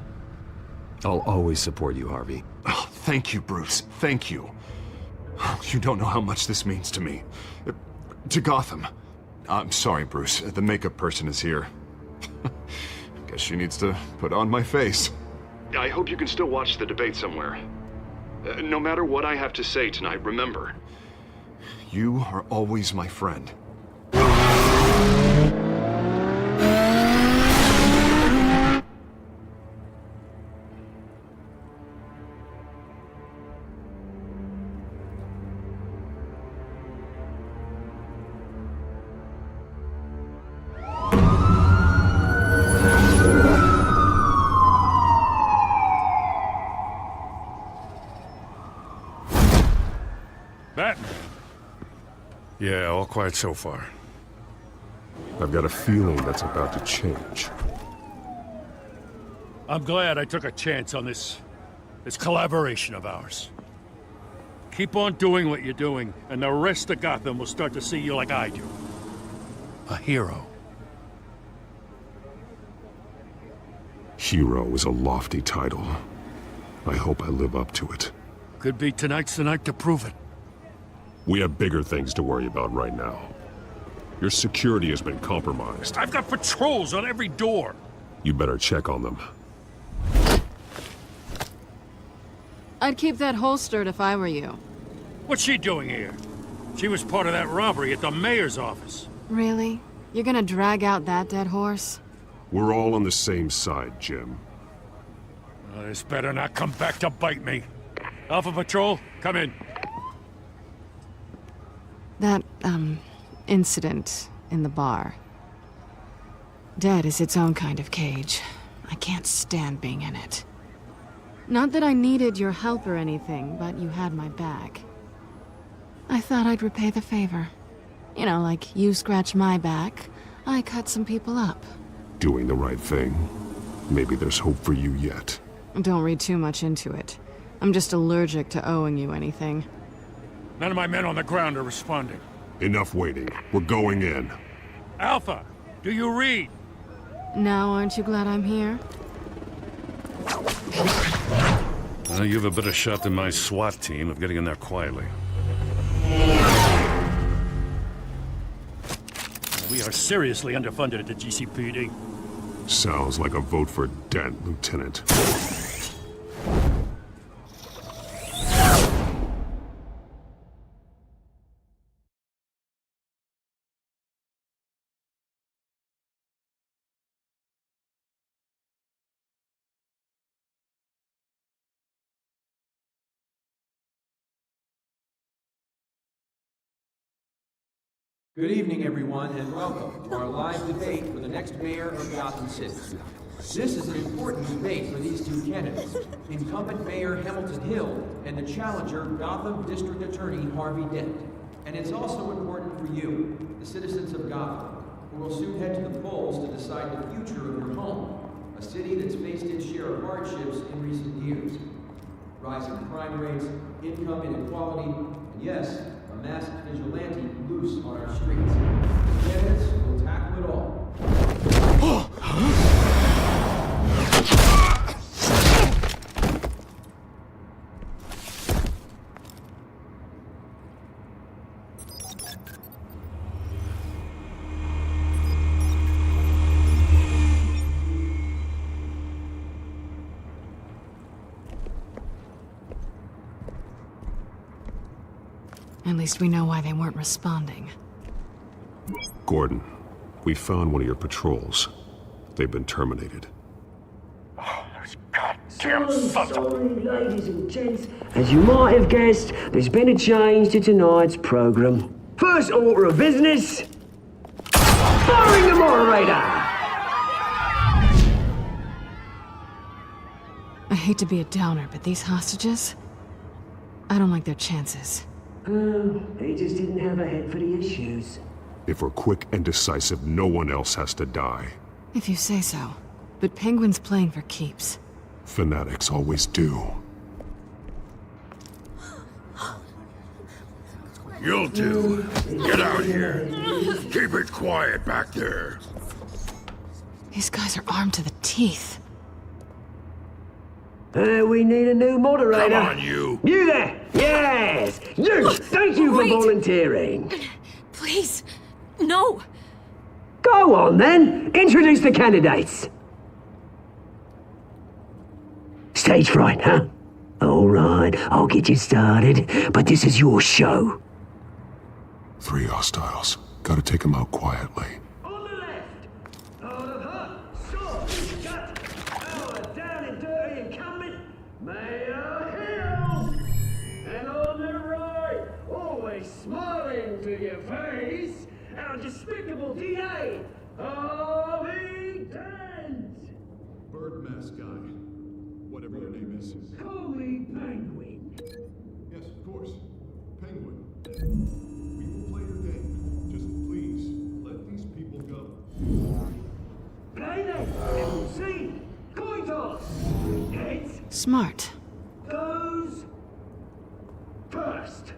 I'll always support you, Harvey. Oh, thank you, Bruce. Thank you. You don't know how much this means to me. To Gotham. I'm sorry, Bruce. The makeup person is here. Guess she needs to put on my face. I hope you can still watch the debate somewhere. No matter what I have to say tonight, remember. You are always my friend. Batman. Yeah, all quiet so far. I've got a feeling that's about to change. I'm glad I took a chance on this collaboration of ours. Keep on doing what you're doing, and the rest of Gotham will start to see you like I do. A hero. Hero is a lofty title. I hope I live up to it. Could be tonight's the night to prove it. We have bigger things to worry about right now. Your security has been compromised. I've got patrols on every door. You better check on them. I'd keep that holstered if I were you. What's she doing here? She was part of that robbery at the mayor's office. Really? You're gonna drag out that dead horse? We're all on the same side, Jim. Well, this better not come back to bite me. Alpha Patrol, come in. That, incident in the bar. Dead is its own kind of cage. I can't stand being in it. Not that I needed your help or anything, but you had my back. I thought I'd repay the favor. You know, like you scratch my back, I cut some people up. Doing the right thing. Maybe there's hope for you yet. Don't read too much into it. I'm just allergic to owing you anything. None of my men on the ground are responding. Enough waiting. We're going in. Alpha, do you read? Now aren't you glad I'm here? Well, you have a better shot than my SWAT team of getting in there quietly. We are seriously underfunded at the GCPD. Sounds like a vote for Dent, Lieutenant. Good evening, everyone, and welcome to our live debate for the next mayor of Gotham City. This is an important debate for these two candidates, incumbent Mayor Hamilton Hill and the challenger Gotham District Attorney Harvey Dent. And it's also important for you, the citizens of Gotham, who will soon head to the polls to decide the future of your home, a city that's faced its share of hardships in recent years. Rising crime rates, income inequality, and yes, a a masked vigilante loose on our streets. Candidates will tackle it all. At least we know why they weren't responding. Gordon, we found one of your patrols. They've been terminated. Sorry, ladies and gents. As you might have guessed, there's been a change to tonight's program. First order of business, firing the moderator! I hate to be a downer, but these hostages? I don't like their chances. He just didn't have a head for the issues. If we're quick and decisive, no one else has to die. If you say so. But Penguin's playing for keeps. Fanatics always do. You'll do. Get out here. Keep it quiet back there. These guys are armed to the teeth. We need a new moderator. Come on, you. You there! Yes! You! Thank you for volunteering. Please, no. Go on, then. Introduce the candidates. Stage fright, huh? All right, I'll get you started, but this is your show. 3 hostiles. Gotta take them out quietly. On the left, out of her, sword, gut, our down and dirty incumbent, Mayor Hill. And on the right, always smiling to your face, our despicable DA, Harvey Dent. Bird mask guy. Whatever your name is. Call me Penguin. Yes, of course. Penguin. We will play your game. Just please, let these people go. Play then, and we'll see. Coin toss. Heads. Smart. Goes first.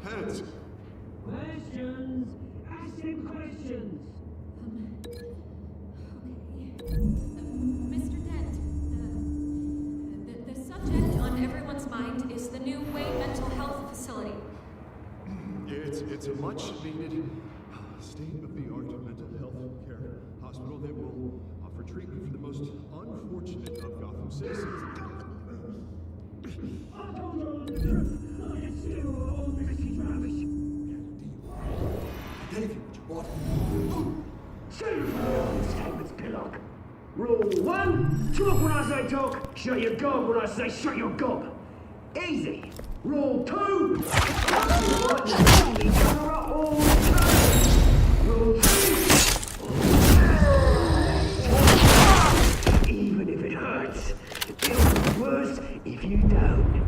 Heads. Questions. Ask him questions. Mr. Dent, the subject on everyone's mind is the new Wayne Mental Health Facility. It's a much-needed state-of-the-art mental health care hospital that will offer treatment for the most unfortunate of Gotham citizens. I told you all the truth. It's still all Mrs. Rubbish. I gave you what you wanted. Save my own statements, Pillock. Rule 1, talk when I say talk, shut your gob when I say shut your gob. Easy. Rule 2, Rule 3, even if it hurts, it'll be worse if you don't.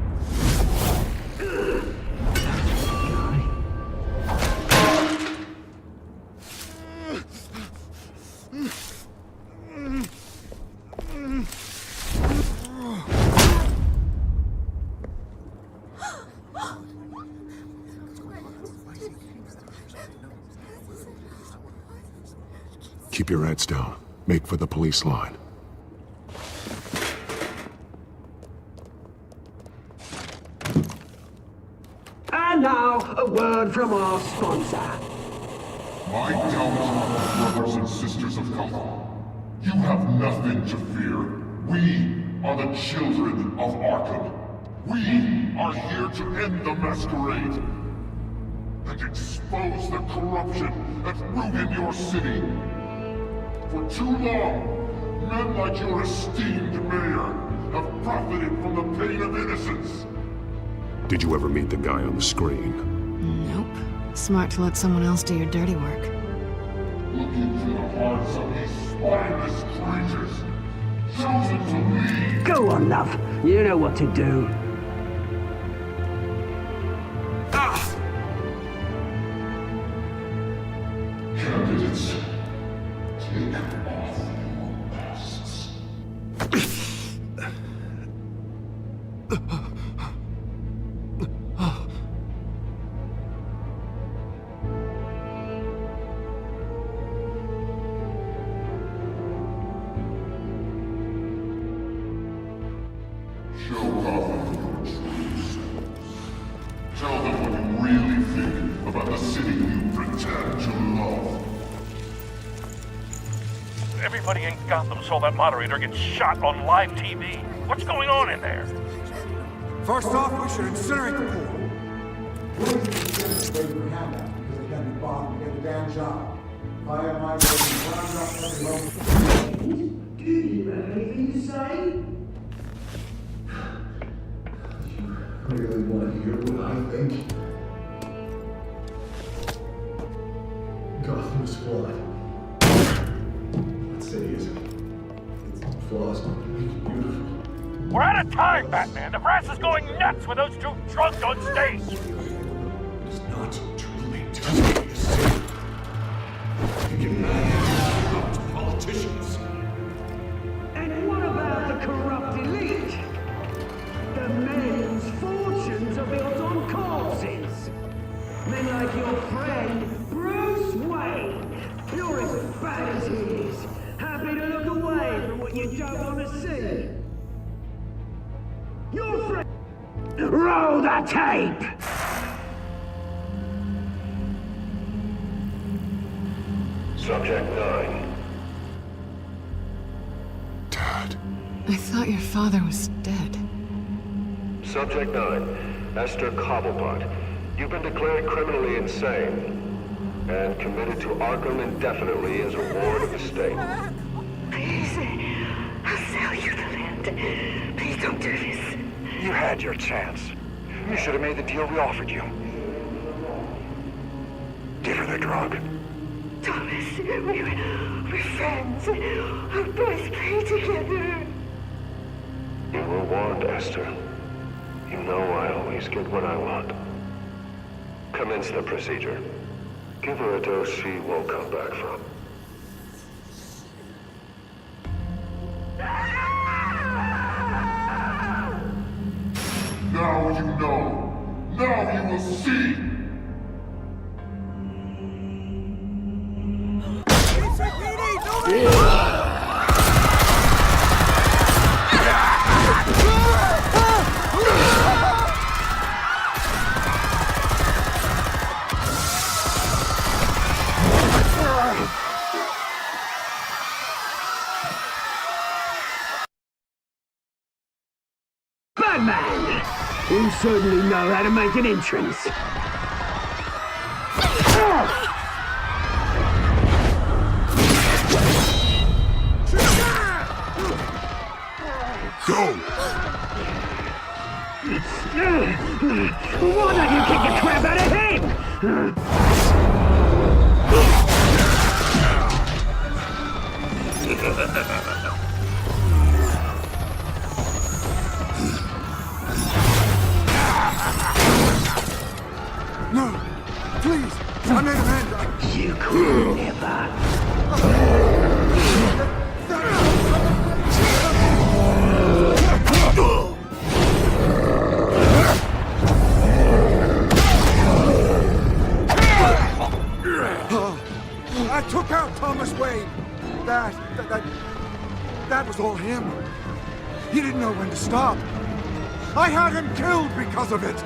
Keep your heads down. Make for the police line. And now, a word from our sponsor. My gallant brothers and sisters of Gotham, you have nothing to fear. We are the children of Arkham. We are here to end the masquerade and expose the corruption that ruined your city. For too long, men like your esteemed mayor have profited from the pain of innocence. Did you ever meet the guy on the screen? Nope. Smart to let someone else do your dirty work. Look into the hearts of these spineless creatures, chosen to lead. Go on, love. You know what to do. Candidates, take off your masks. think about the city you pretend to love? Everybody in Gotham saw that moderator get shot on live TV. What's going on in there? First off, we should incinerate the pool. Do you have anything to say? You really want to hear what I think? Gotham is flawed. That city is. Its flaws don't make it beautiful. We're out of time, Batman. The brass is going nuts with those two drunks on stage. It's not too late to save the city. You get mad about politicians. And what about the corrupt elite? The men whose fortunes are built on corpses. Men like your friend, Bruce Wayne. You're as bad as he is. Happy to look away from what you don't want to see. Your friend... Roll the tape! Subject 9. Dad. I thought your father was dead. Subject 9, Esther Cobblepot. You've been declared criminally insane and committed to Arkham indefinitely as a ward of the state. Please, I'll sell you the land. Please don't do this. You had your chance. You should have made the deal we offered you. Give her the drug. Thomas, we're friends. Our boys play together. You were warned, Esther. You know I always get what I want. Commence the procedure. Give her a dose she won't come back from. Now you know. Now you will see. Batman! You certainly know how to make an entrance. Go! Why don't you kick the crap out of him? No! Please! I made Amanda! You could never. I took out Thomas Wayne. That was all him. He didn't know when to stop. I had him killed because of it.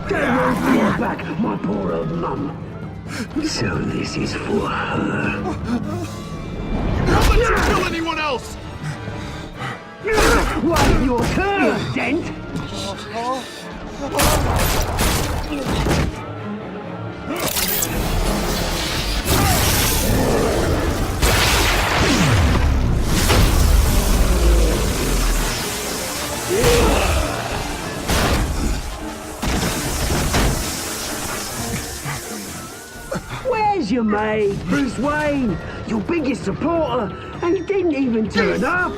Don't fear back, my poor old mum. So this is for her. Don't let you kill anyone else! Why, your turn, Dent! Where's your mate, Bruce Wayne? Your biggest supporter, and he didn't even turn up.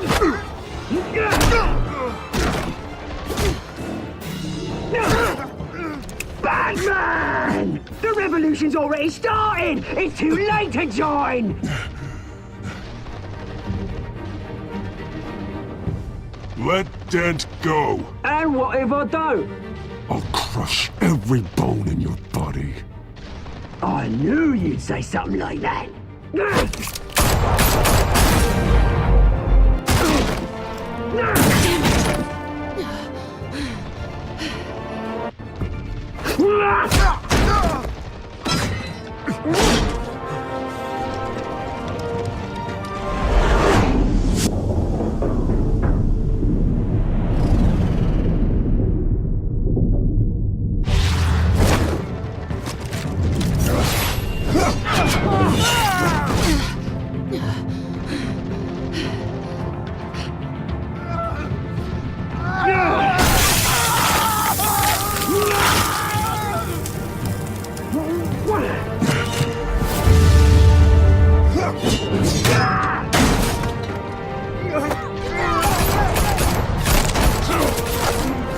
Batman! The revolution's already started! It's too late to join! Let Dent go. And what if I don't? I'll crush every bone in your body. I knew you'd say something like that.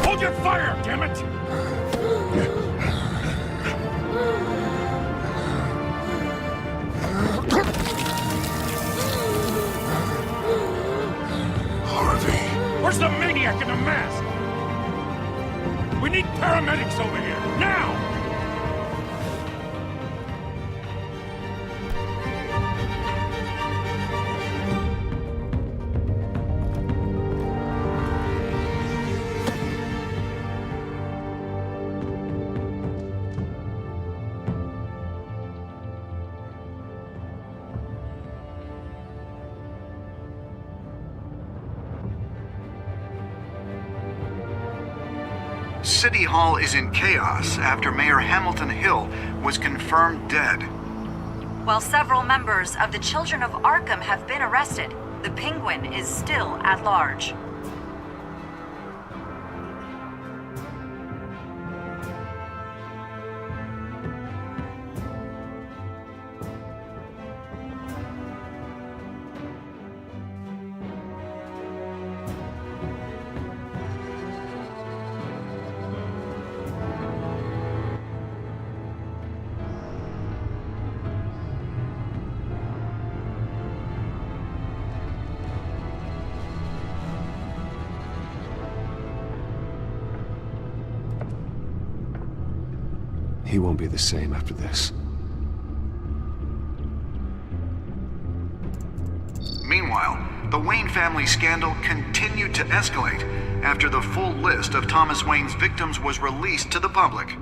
Hold your fire, damn it! Harvey. Where's the maniac in the mask? We need paramedics over here, now! City Hall is in chaos after Mayor Hamilton Hill was confirmed dead. While several members of the Children of Arkham have been arrested, the Penguin is still at large. He won't be the same after this. Meanwhile, the Wayne family scandal continued to escalate after the full list of Thomas Wayne's victims was released to the public.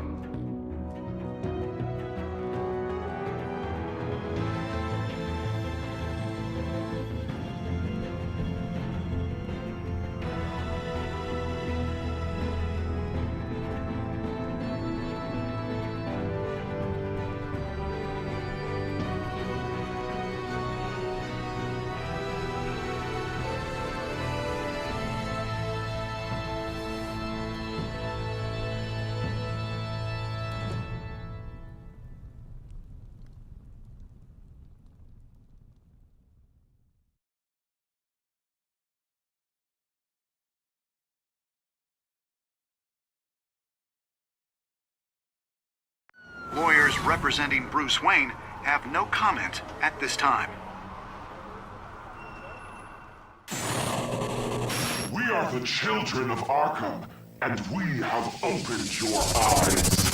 Lawyers representing Bruce Wayne have no comment at this time. We are the children of Arkham, and we have opened your eyes.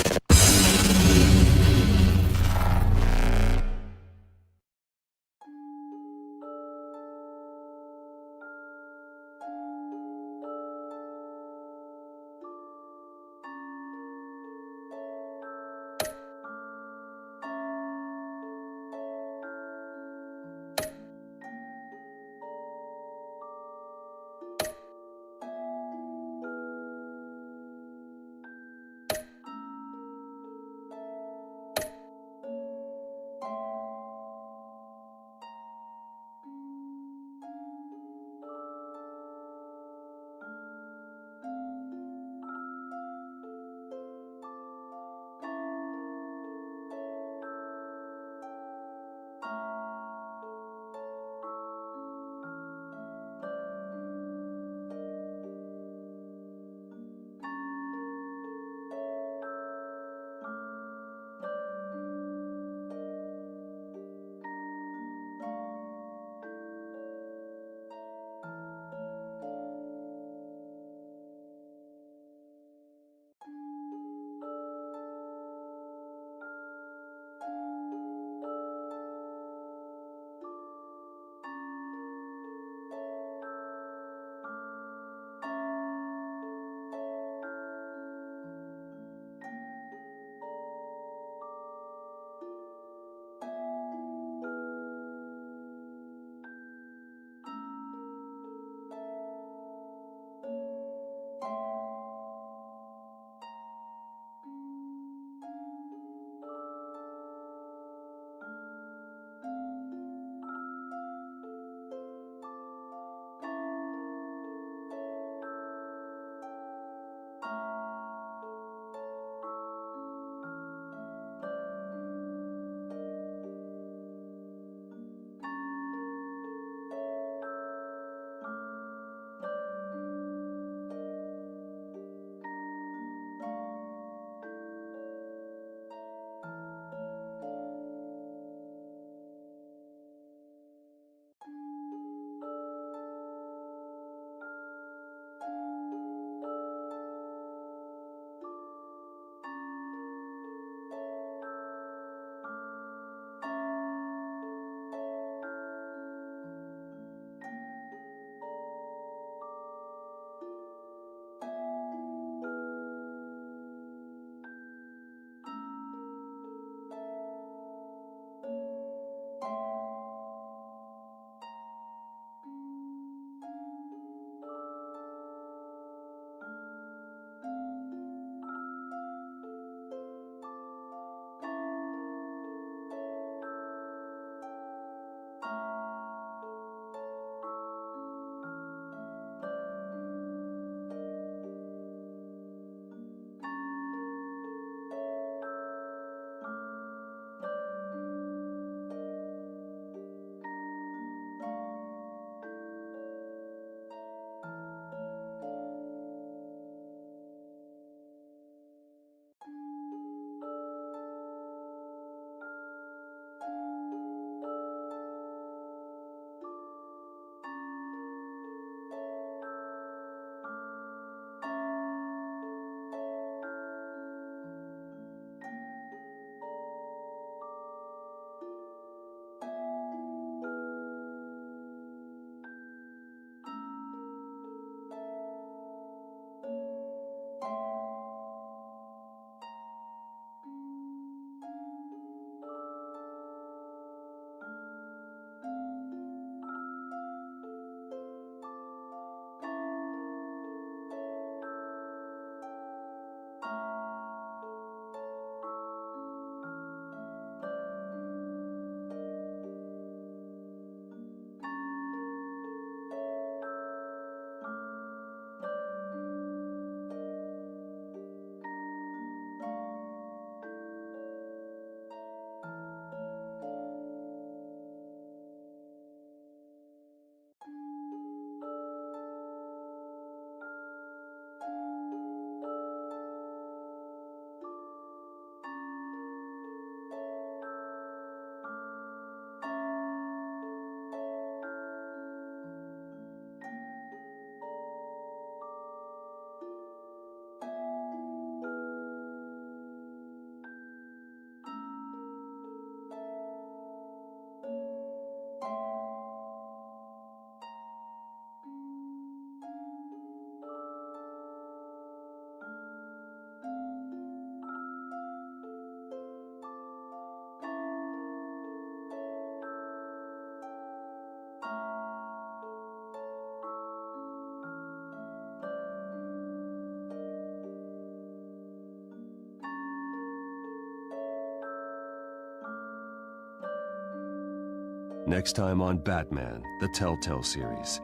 Next time on Batman, the Telltale series.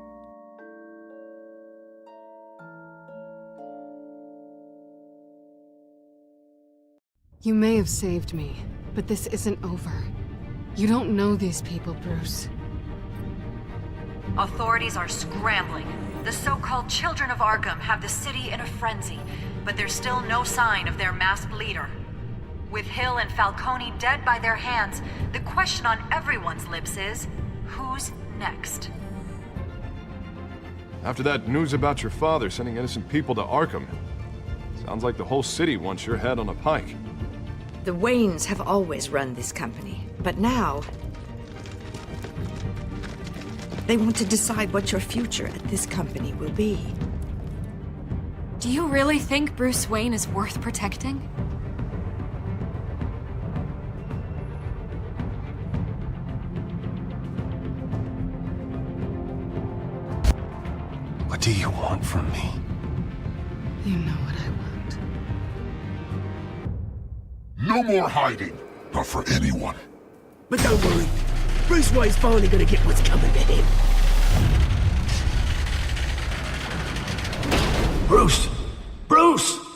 You may have saved me, but this isn't over. You don't know these people, Bruce. Authorities are scrambling. The so-called Children of Arkham have the city in a frenzy, but there's still no sign of their masked leader. With Hill and Falcone dead by their hands, the question on everyone's lips is, who's next? After that news about your father sending innocent people to Arkham, sounds like the whole city wants your head on a pike. The Waynes have always run this company, but now they want to decide what your future at this company will be. Do you really think Bruce Wayne is worth protecting? What do you want from me? You know what I want. No more hiding, not for anyone. But don't worry, Bruce Wayne's finally gonna get what's coming to him. Bruce! Bruce!